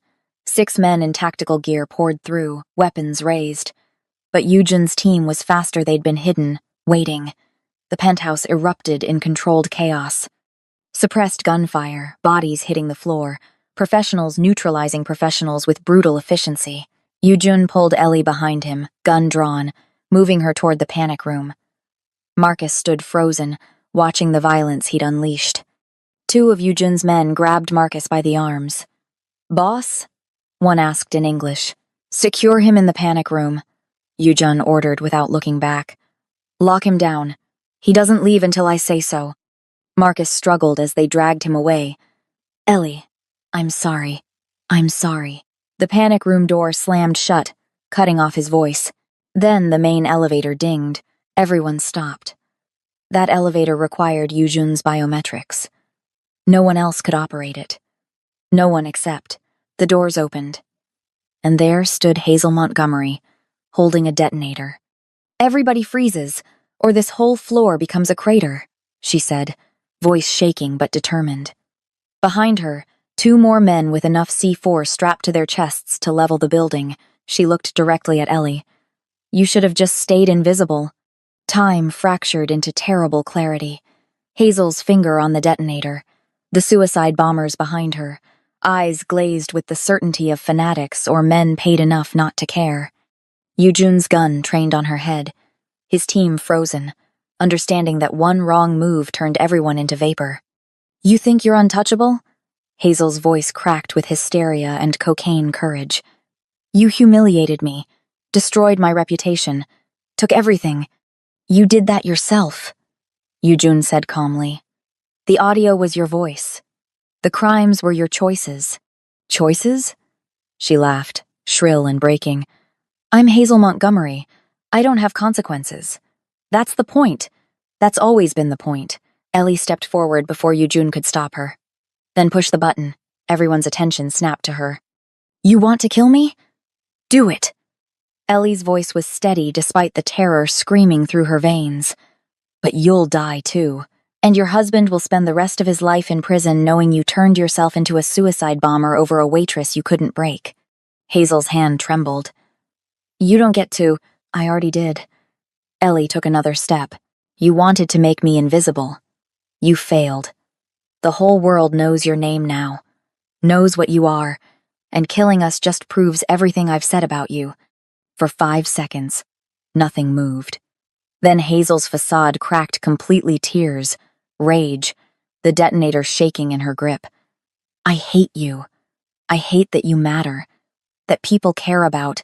6 men in tactical gear poured through, weapons raised. But Yujun's team was faster. They'd been hidden, waiting. The penthouse erupted in controlled chaos. Suppressed gunfire, bodies hitting the floor, professionals neutralizing professionals with brutal efficiency. Yujun pulled Ellie behind him, gun drawn, moving her toward the panic room. Marcus stood frozen, watching the violence he'd unleashed. 2 of Yujun's men grabbed Marcus by the arms. Boss? One asked in English. Secure him in the panic room, Yujun ordered without looking back. Lock him down. He doesn't leave until I say so. Marcus struggled as they dragged him away. Ellie, I'm sorry. I'm sorry. The panic room door slammed shut, cutting off his voice. Then the main elevator dinged. Everyone stopped. That elevator required Yujun's biometrics. No one else could operate it. No one except. The doors opened. And there stood Hazel Montgomery, holding a detonator. Everybody freezes, or this whole floor becomes a crater, she said, voice shaking but determined. Behind her, 2 more men with enough C4 strapped to their chests to level the building. She looked directly at Ellie. You should have just stayed invisible. Time fractured into terrible clarity. Hazel's finger on the detonator. The suicide bombers behind her, eyes glazed with the certainty of fanatics or men paid enough not to care. Yujun's gun trained on her head. His team frozen, understanding that one wrong move turned everyone into vapor. You think you're untouchable? Hazel's voice cracked with hysteria and cocaine courage. You humiliated me, destroyed my reputation, took everything. You did that yourself, Yujun said calmly. The audio was your voice. The crimes were your choices. Choices? She laughed, shrill and breaking. I'm Hazel Montgomery. I don't have consequences. That's the point. That's always been the point. Ellie stepped forward before Yujun could stop her. Then push the button. Everyone's attention snapped to her. You want to kill me? Do it. Ellie's voice was steady despite the terror screaming through her veins. But you'll die too. And your husband will spend the rest of his life in prison knowing you turned yourself into a suicide bomber over a waitress you couldn't break. Hazel's hand trembled. You don't get to. I already did. Ellie took another step. You wanted to make me invisible. You failed. The whole world knows your name now. Knows what you are. And killing us just proves everything I've said about you. For 5 seconds, nothing moved. Then Hazel's facade cracked completely, tears, rage, the detonator shaking in her grip. I hate you. I hate that you matter, that people care about.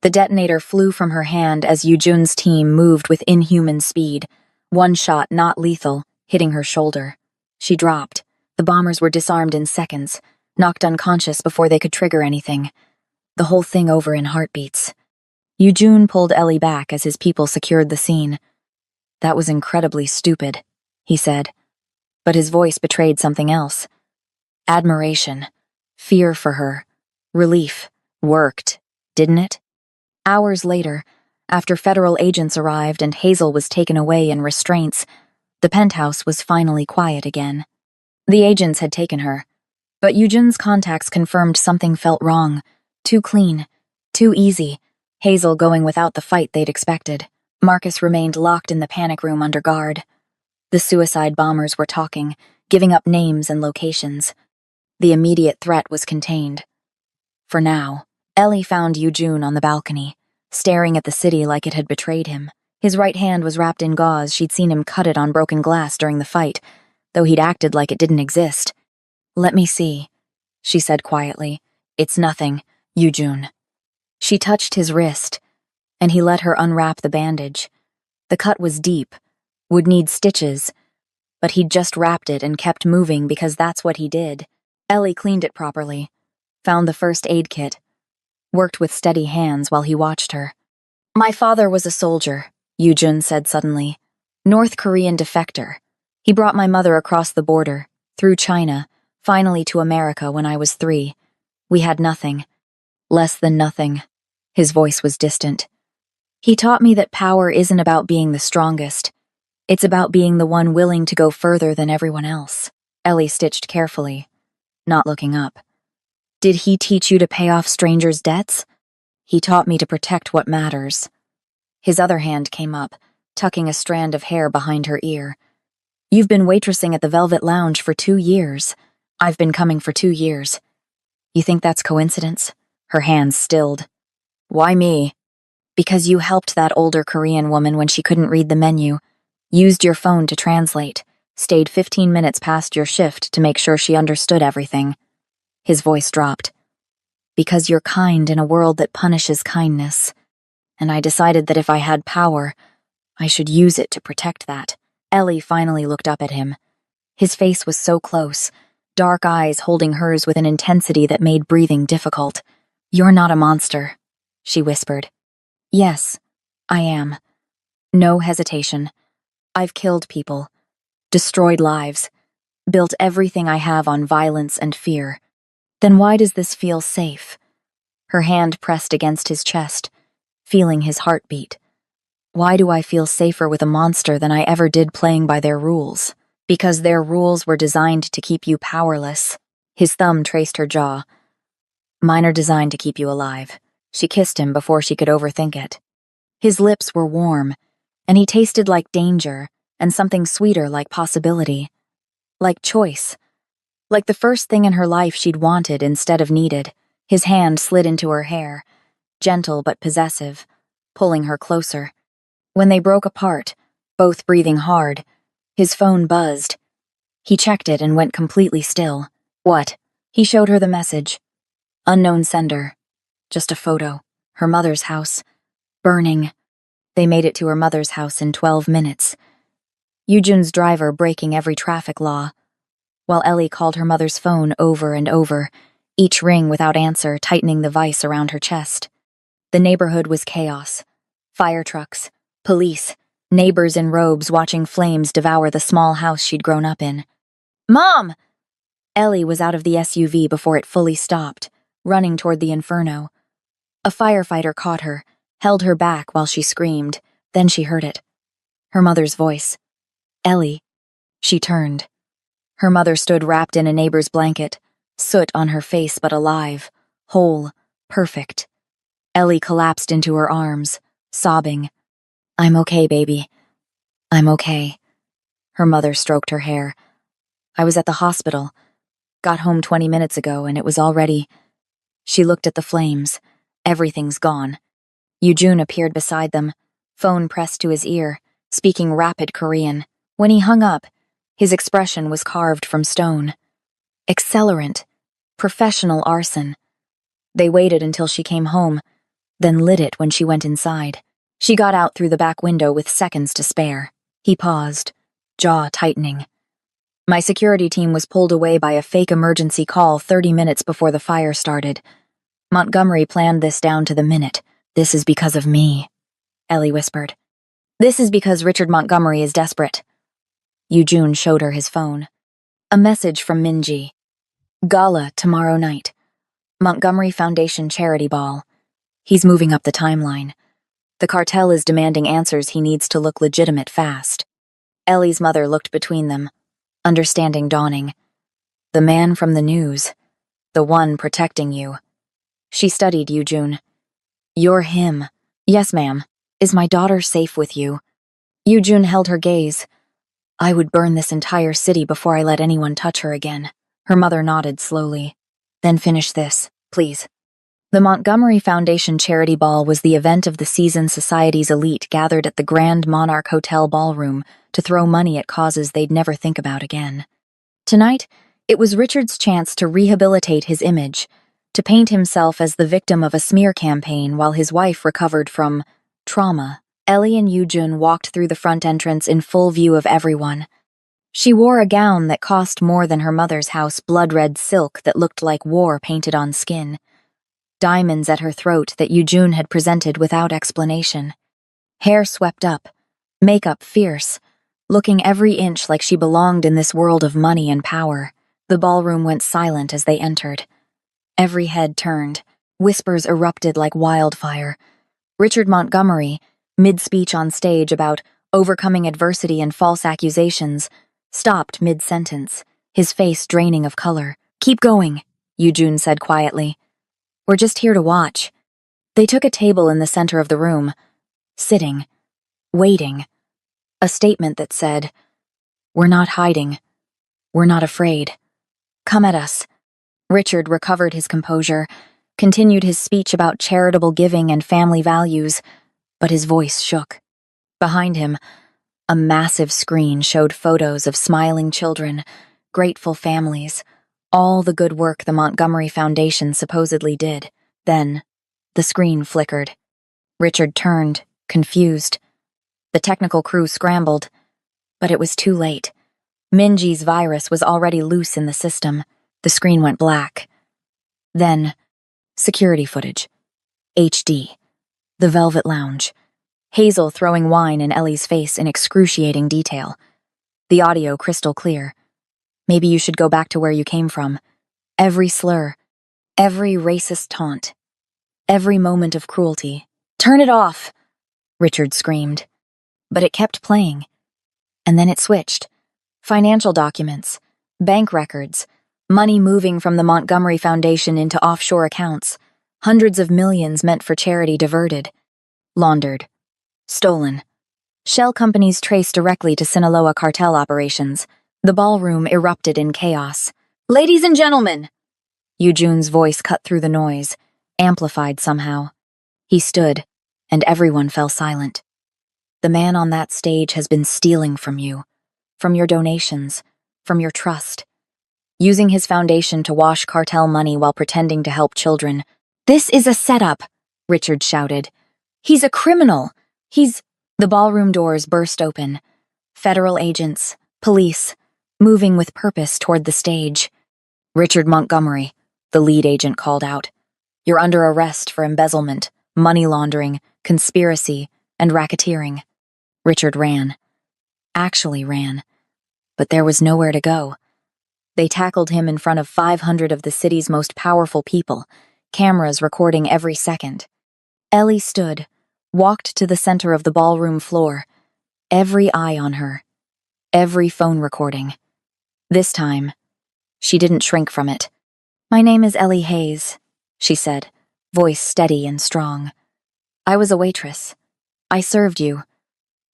The detonator flew from her hand as Yujun's team moved with inhuman speed, one shot not lethal, hitting her shoulder. She dropped. The bombers were disarmed in seconds, knocked unconscious before they could trigger anything. The whole thing over in heartbeats. Yujun pulled Ellie back as his people secured the scene. That was incredibly stupid, he said, but his voice betrayed something else. Admiration, fear for her, relief, worked, didn't it? Hours later, after federal agents arrived and Hazel was taken away in restraints, the penthouse was finally quiet again. The agents had taken her, but Yujun's contacts confirmed something felt wrong. Too clean, too easy, Hazel going without the fight they'd expected. Marcus remained locked in the panic room under guard. The suicide bombers were talking, giving up names and locations. The immediate threat was contained. For now, Ellie found Yujun on the balcony, staring at the city like it had betrayed him. His right hand was wrapped in gauze. She'd seen him cut it on broken glass during the fight, though he'd acted like it didn't exist. Let me see, she said quietly. It's nothing, Yujun. She touched his wrist, and he let her unwrap the bandage. The cut was deep, would need stitches, but he'd just wrapped it and kept moving because that's what he did. Ellie cleaned it properly, found the first aid kit, worked with steady hands while he watched her. My father was a soldier, Yujun said suddenly. North Korean defector. He brought my mother across the border, through China, finally to America when I was 3. We had nothing. Less than nothing. His voice was distant. He taught me that power isn't about being the strongest. It's about being the one willing to go further than everyone else. Ellie stitched carefully, not looking up. Did he teach you to pay off strangers' debts? He taught me to protect what matters. His other hand came up, tucking a strand of hair behind her ear. You've been waitressing at the Velvet Lounge for 2 years. I've been coming for 2 years. You think that's coincidence? Her hands stilled. Why me? Because you helped that older Korean woman when she couldn't read the menu, used your phone to translate, stayed 15 minutes past your shift to make sure she understood everything. His voice dropped. Because you're kind in a world that punishes kindness. And I decided that if I had power, I should use it to protect that. Ellie finally looked up at him. His face was so close, dark eyes holding hers with an intensity that made breathing difficult. You're not a monster, she whispered. Yes, I am. No hesitation. I've killed people, destroyed lives, built everything I have on violence and fear. Then why does this feel safe? Her hand pressed against his chest, feeling his heartbeat. Why do I feel safer with a monster than I ever did playing by their rules? Because their rules were designed to keep you powerless. His thumb traced her jaw. Mine are designed to keep you alive. She kissed him before she could overthink it. His lips were warm, and he tasted like danger, and something sweeter like possibility. Like choice. Like the first thing in her life she'd wanted instead of needed. His hand slid into her hair, gentle but possessive, pulling her closer. When they broke apart, both breathing hard, his phone buzzed. He checked it and went completely still. What? He showed her the message. Unknown sender. Just a photo. Her mother's house. Burning. They made it to her mother's house in 12 minutes. Yujun's driver breaking every traffic law, while Ellie called her mother's phone over and over, each ring without answer tightening the vice around her chest. The neighborhood was chaos. Fire trucks, police, neighbors in robes watching flames devour the small house she'd grown up in. "Mom!" Ellie was out of the SUV before it fully stopped, running toward the inferno. A firefighter caught her, held her back while she screamed. Then she heard it. Her mother's voice. "Ellie." She turned. Her mother stood wrapped in a neighbor's blanket, soot on her face but alive, whole, perfect. Ellie collapsed into her arms, sobbing. "I'm okay, baby. I'm okay." Her mother stroked her hair. "I was at the hospital. Got home 20 minutes ago and it was already—" She looked at the flames. Everything's gone. Yoojun appeared beside them, phone pressed to his ear, speaking rapid Korean. When he hung up, his expression was carved from stone. Accelerant. Professional arson. They waited until she came home, then lit it when she went inside. She got out through the back window with seconds to spare. He paused, jaw tightening. "My security team was pulled away by a fake emergency call 30 minutes before the fire started. Montgomery planned this down to the minute. This is because of me," Ellie whispered. "This is because Richard Montgomery is desperate." Yoojun showed her his phone. A message from Minji. "Gala tomorrow night. Montgomery Foundation charity ball. He's moving up the timeline. The cartel is demanding answers he needs to look legitimate fast." Ellie's mother looked between them, understanding dawning. "The man from the news. The one protecting you." She studied Yoojun. "You're him." "Yes, ma'am. Is my daughter safe with you?" Yoojun held her gaze. "I would burn this entire city before I let anyone touch her again." Her mother nodded slowly. "Then finish this, please." The Montgomery Foundation Charity Ball was the event of the season society's elite gathered at the Grand Monarch Hotel ballroom to throw money at causes they'd never think about again. Tonight, it was Richard's chance to rehabilitate his image, to paint himself as the victim of a smear campaign while his wife recovered from trauma. Ellie and Yoojun walked through the front entrance in full view of everyone. She wore a gown that cost more than her mother's house blood-red silk that looked like war painted on skin. Diamonds at her throat that Yoojun had presented without explanation. Hair swept up, makeup fierce, looking every inch like she belonged in this world of money and power. The ballroom went silent as they entered. Every head turned. Whispers erupted like wildfire. Richard Montgomery, mid-speech on stage about overcoming adversity and false accusations, stopped mid-sentence, his face draining of color. "Keep going," Yoojun said quietly. "We're just here to watch." They took a table in the center of the room, sitting, waiting. A statement that said, "We're not hiding. We're not afraid. Come at us." Richard recovered his composure, continued his speech about charitable giving and family values, but his voice shook. Behind him, a massive screen showed photos of smiling children, grateful families, all the good work the Montgomery Foundation supposedly did. Then, the screen flickered. Richard turned, confused. The technical crew scrambled, but it was too late. Minji's virus was already loose in the system. The screen went black. Then, security footage. HD. The Velvet Lounge. Hazel throwing wine in Ellie's face in excruciating detail. The audio crystal clear. Maybe you should go back to where you came from. Every slur. Every racist taunt. Every moment of cruelty. "Turn it off!" Richard screamed. But it kept playing. And then it switched. Financial documents. Bank records. Money moving from the Montgomery Foundation into offshore accounts. Hundreds of millions meant for charity diverted. Laundered. Stolen. Shell companies traced directly to Sinaloa cartel operations. The ballroom erupted in chaos. "Ladies and gentlemen!" Yoojun's voice cut through the noise, amplified somehow. He stood, and everyone fell silent. "The man on that stage has been stealing from you, from your donations, from your trust. Using his foundation to wash cartel money while pretending to help children. This is a setup," Richard shouted. "He's a criminal. He's—" The ballroom doors burst open. Federal agents, police, moving with purpose toward the stage. "Richard Montgomery," the lead agent called out. "You're under arrest for embezzlement, money laundering, conspiracy, and racketeering." Richard ran. Actually ran. But there was nowhere to go. They tackled him in front of 500 of the city's most powerful people, cameras recording every second. Ellie stood, walked to the center of the ballroom floor, every eye on her, every phone recording. This time, she didn't shrink from it. "My name is Ellie Hayes," she said, voice steady and strong. "I was a waitress. I served you.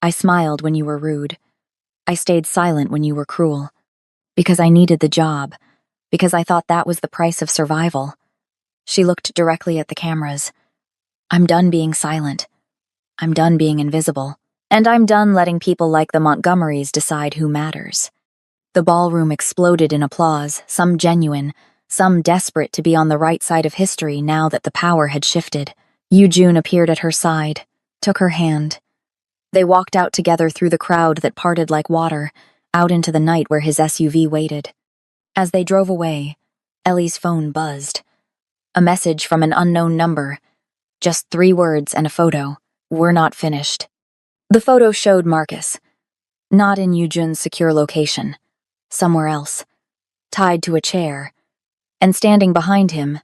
I smiled when you were rude. I stayed silent when you were cruel. Because I needed the job. Because I thought that was the price of survival." She looked directly at the cameras. "I'm done being silent. I'm done being invisible. And I'm done letting people like the Montgomerys decide who matters." The ballroom exploded in applause, some genuine, some desperate to be on the right side of history now that the power had shifted. Yoo-jun appeared at her side, took her hand. They walked out together through the crowd that parted like water, out into the night where his SUV waited. As they drove away, Ellie's phone buzzed. A message from an unknown number. Just 3 words and a photo. "We're not finished." The photo showed Marcus. Not in Yoo-jun's secure location. Somewhere else. Tied to a chair. And standing behind him,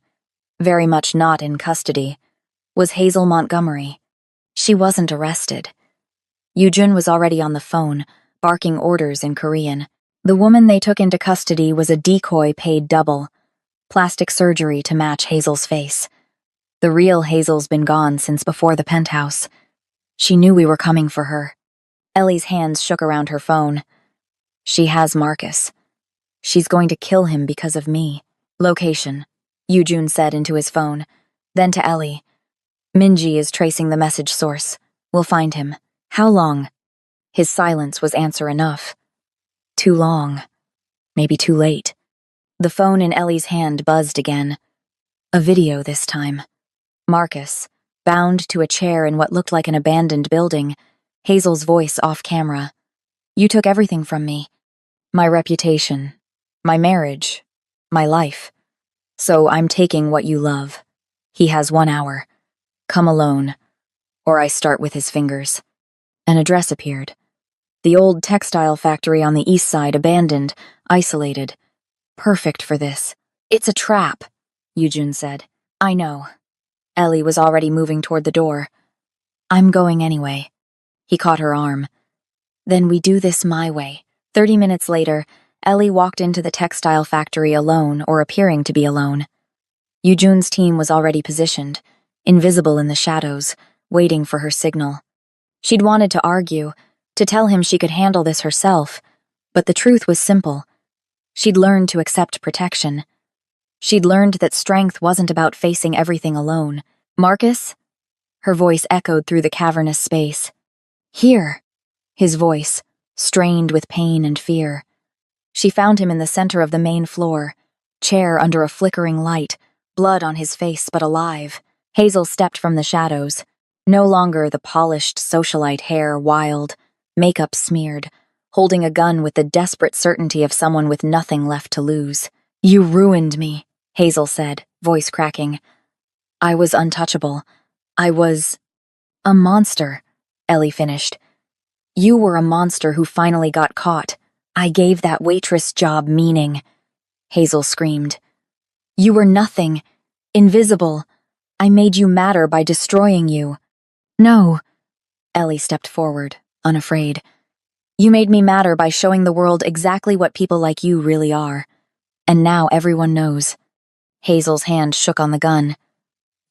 very much not in custody, was Hazel Montgomery. She wasn't arrested. Yoo-jun was already on the phone, barking orders in Korean. The woman they took into custody was a decoy paid double. Plastic surgery to match Hazel's face. The real Hazel's been gone since before the penthouse. She knew we were coming for her. Ellie's hands shook around her phone. She has Marcus. She's going to kill him because of me. "Location," Yoo-jun said into his phone. Then to Ellie. "Minji is tracing the message source. We'll find him." "How long?" His silence was answer enough. Too long. Maybe too late. The phone in Ellie's hand buzzed again. A video this time. Marcus, bound to a chair in what looked like an abandoned building, Hazel's voice off camera. "You took everything from me. My reputation, my marriage, my life. So I'm taking what you love. He has 1 hour. Come alone, or I start with his fingers." An address appeared. The old textile factory on the east side, abandoned, isolated. Perfect for this. "It's a trap," Yoo-jun said. "I know." Ellie was already moving toward the door. "I'm going anyway." He caught her arm. "Then we do this my way." 30 minutes later, Ellie walked into the textile factory alone, or appearing to be alone. Yoo-jun's team was already positioned, invisible in the shadows, waiting for her signal. She'd wanted to argue, to tell him she could handle this herself, but the truth was simple. She'd learned to accept protection. She'd learned that strength wasn't about facing everything alone. "Marcus?" Her voice echoed through the cavernous space. "Here." His voice, strained with pain and fear. She found him in the center of the main floor, chair under a flickering light, blood on his face but alive. Hazel stepped from the shadows. No longer the polished socialite hair wild, makeup smeared, holding a gun with the desperate certainty of someone with nothing left to lose. "You ruined me," Hazel said, voice cracking. "I was untouchable. I was a monster," Ellie finished. "You were a monster who finally got caught. I gave that waitress job meaning," Hazel screamed. "You were nothing, invisible. I made you matter by destroying you." "No," Ellie stepped forward, unafraid. "You made me matter by showing the world exactly what people like you really are. And now everyone knows." Hazel's hand shook on the gun.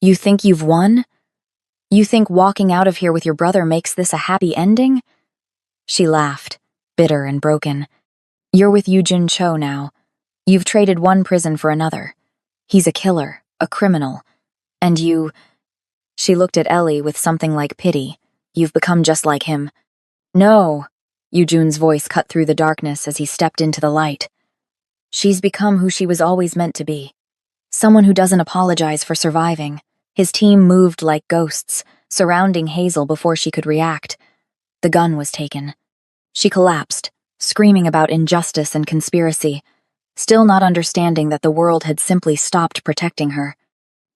"You think you've won? You think walking out of here with your brother makes this a happy ending?" She laughed, bitter and broken. "You're with Yoo-jun Cho now. You've traded one prison for another. He's a killer, a criminal. And you—" She looked at Ellie with something like pity. "You've become just like him." "No," Yoo-jun's voice cut through the darkness as he stepped into the light. "She's become who she was always meant to be. Someone who doesn't apologize for surviving." His team moved like ghosts, surrounding Hazel before she could react. The gun was taken. She collapsed, screaming about injustice and conspiracy, still not understanding that the world had simply stopped protecting her.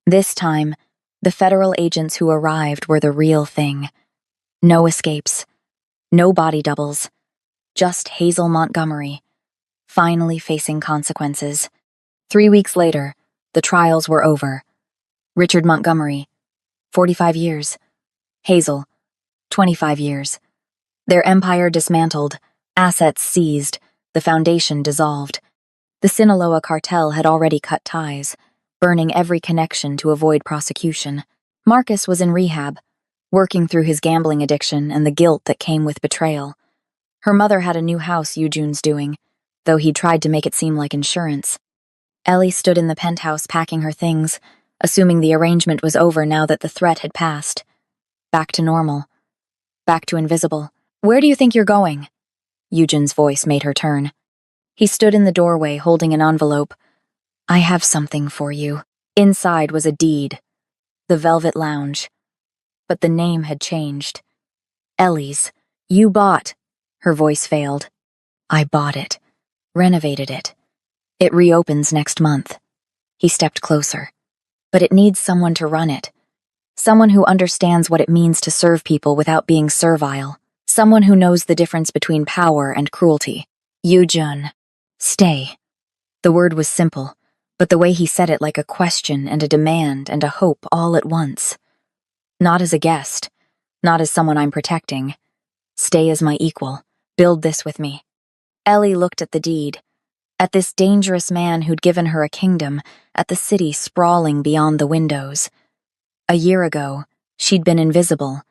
This time, the federal agents who arrived were the real thing. No escapes. No body doubles, just Hazel Montgomery, finally facing consequences. 3 weeks later, the trials were over. Richard Montgomery, 45 years. Hazel, 25 years. Their empire dismantled, assets seized, the foundation dissolved. The Sinaloa cartel had already cut ties, burning every connection to avoid prosecution. Marcus was in rehab, working through his gambling addiction and the guilt that came with betrayal. Her mother had a new house Eugene's doing, though he tried to make it seem like insurance. Ellie stood in the penthouse packing her things, assuming the arrangement was over now that the threat had passed. Back to normal. Back to invisible. "Where do you think you're going?" Eugene's voice made her turn. He stood in the doorway holding an envelope. "I have something for you." Inside was a deed. The Velvet Lounge. But the name had changed. Ellie's. "You bought." Her voice failed. "I bought it. Renovated it. It reopens next month." He stepped closer. "But it needs someone to run it. Someone who understands what it means to serve people without being servile. Someone who knows the difference between power and cruelty. Eugene. Stay." The word was simple, but the way he said it like a question and a demand and a hope all at once. "Not as a guest. Not as someone I'm protecting. Stay as my equal. Build this with me." Ellie looked at the deed. At this dangerous man who'd given her a kingdom, at the city sprawling beyond the windows. A year ago, she'd been invisible.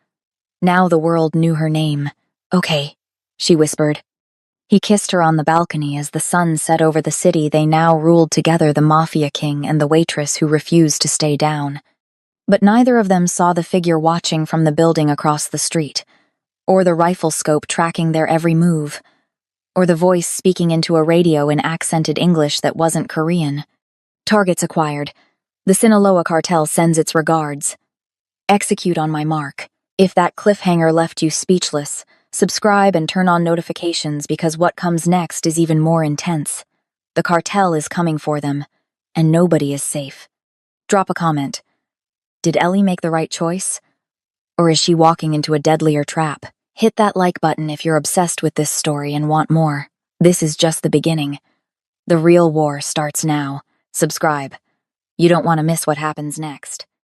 Now the world knew her name. "Okay," she whispered. He kissed her on the balcony as the sun set over the city they now ruled together, the Mafia king and the waitress who refused to stay down. But neither of them saw the figure watching from the building across the street, or the rifle scope tracking their every move, or the voice speaking into a radio in accented English that wasn't Korean. "Targets acquired. The Sinaloa cartel sends its regards. Execute on my mark." If that cliffhanger left you speechless, subscribe and turn on notifications because what comes next is even more intense. The cartel is coming for them, and nobody is safe. Drop a comment. Did Ellie make the right choice? Or is she walking into a deadlier trap? Hit that like button if you're obsessed with this story and want more. This is just the beginning. The real war starts now. Subscribe. You don't want to miss what happens next.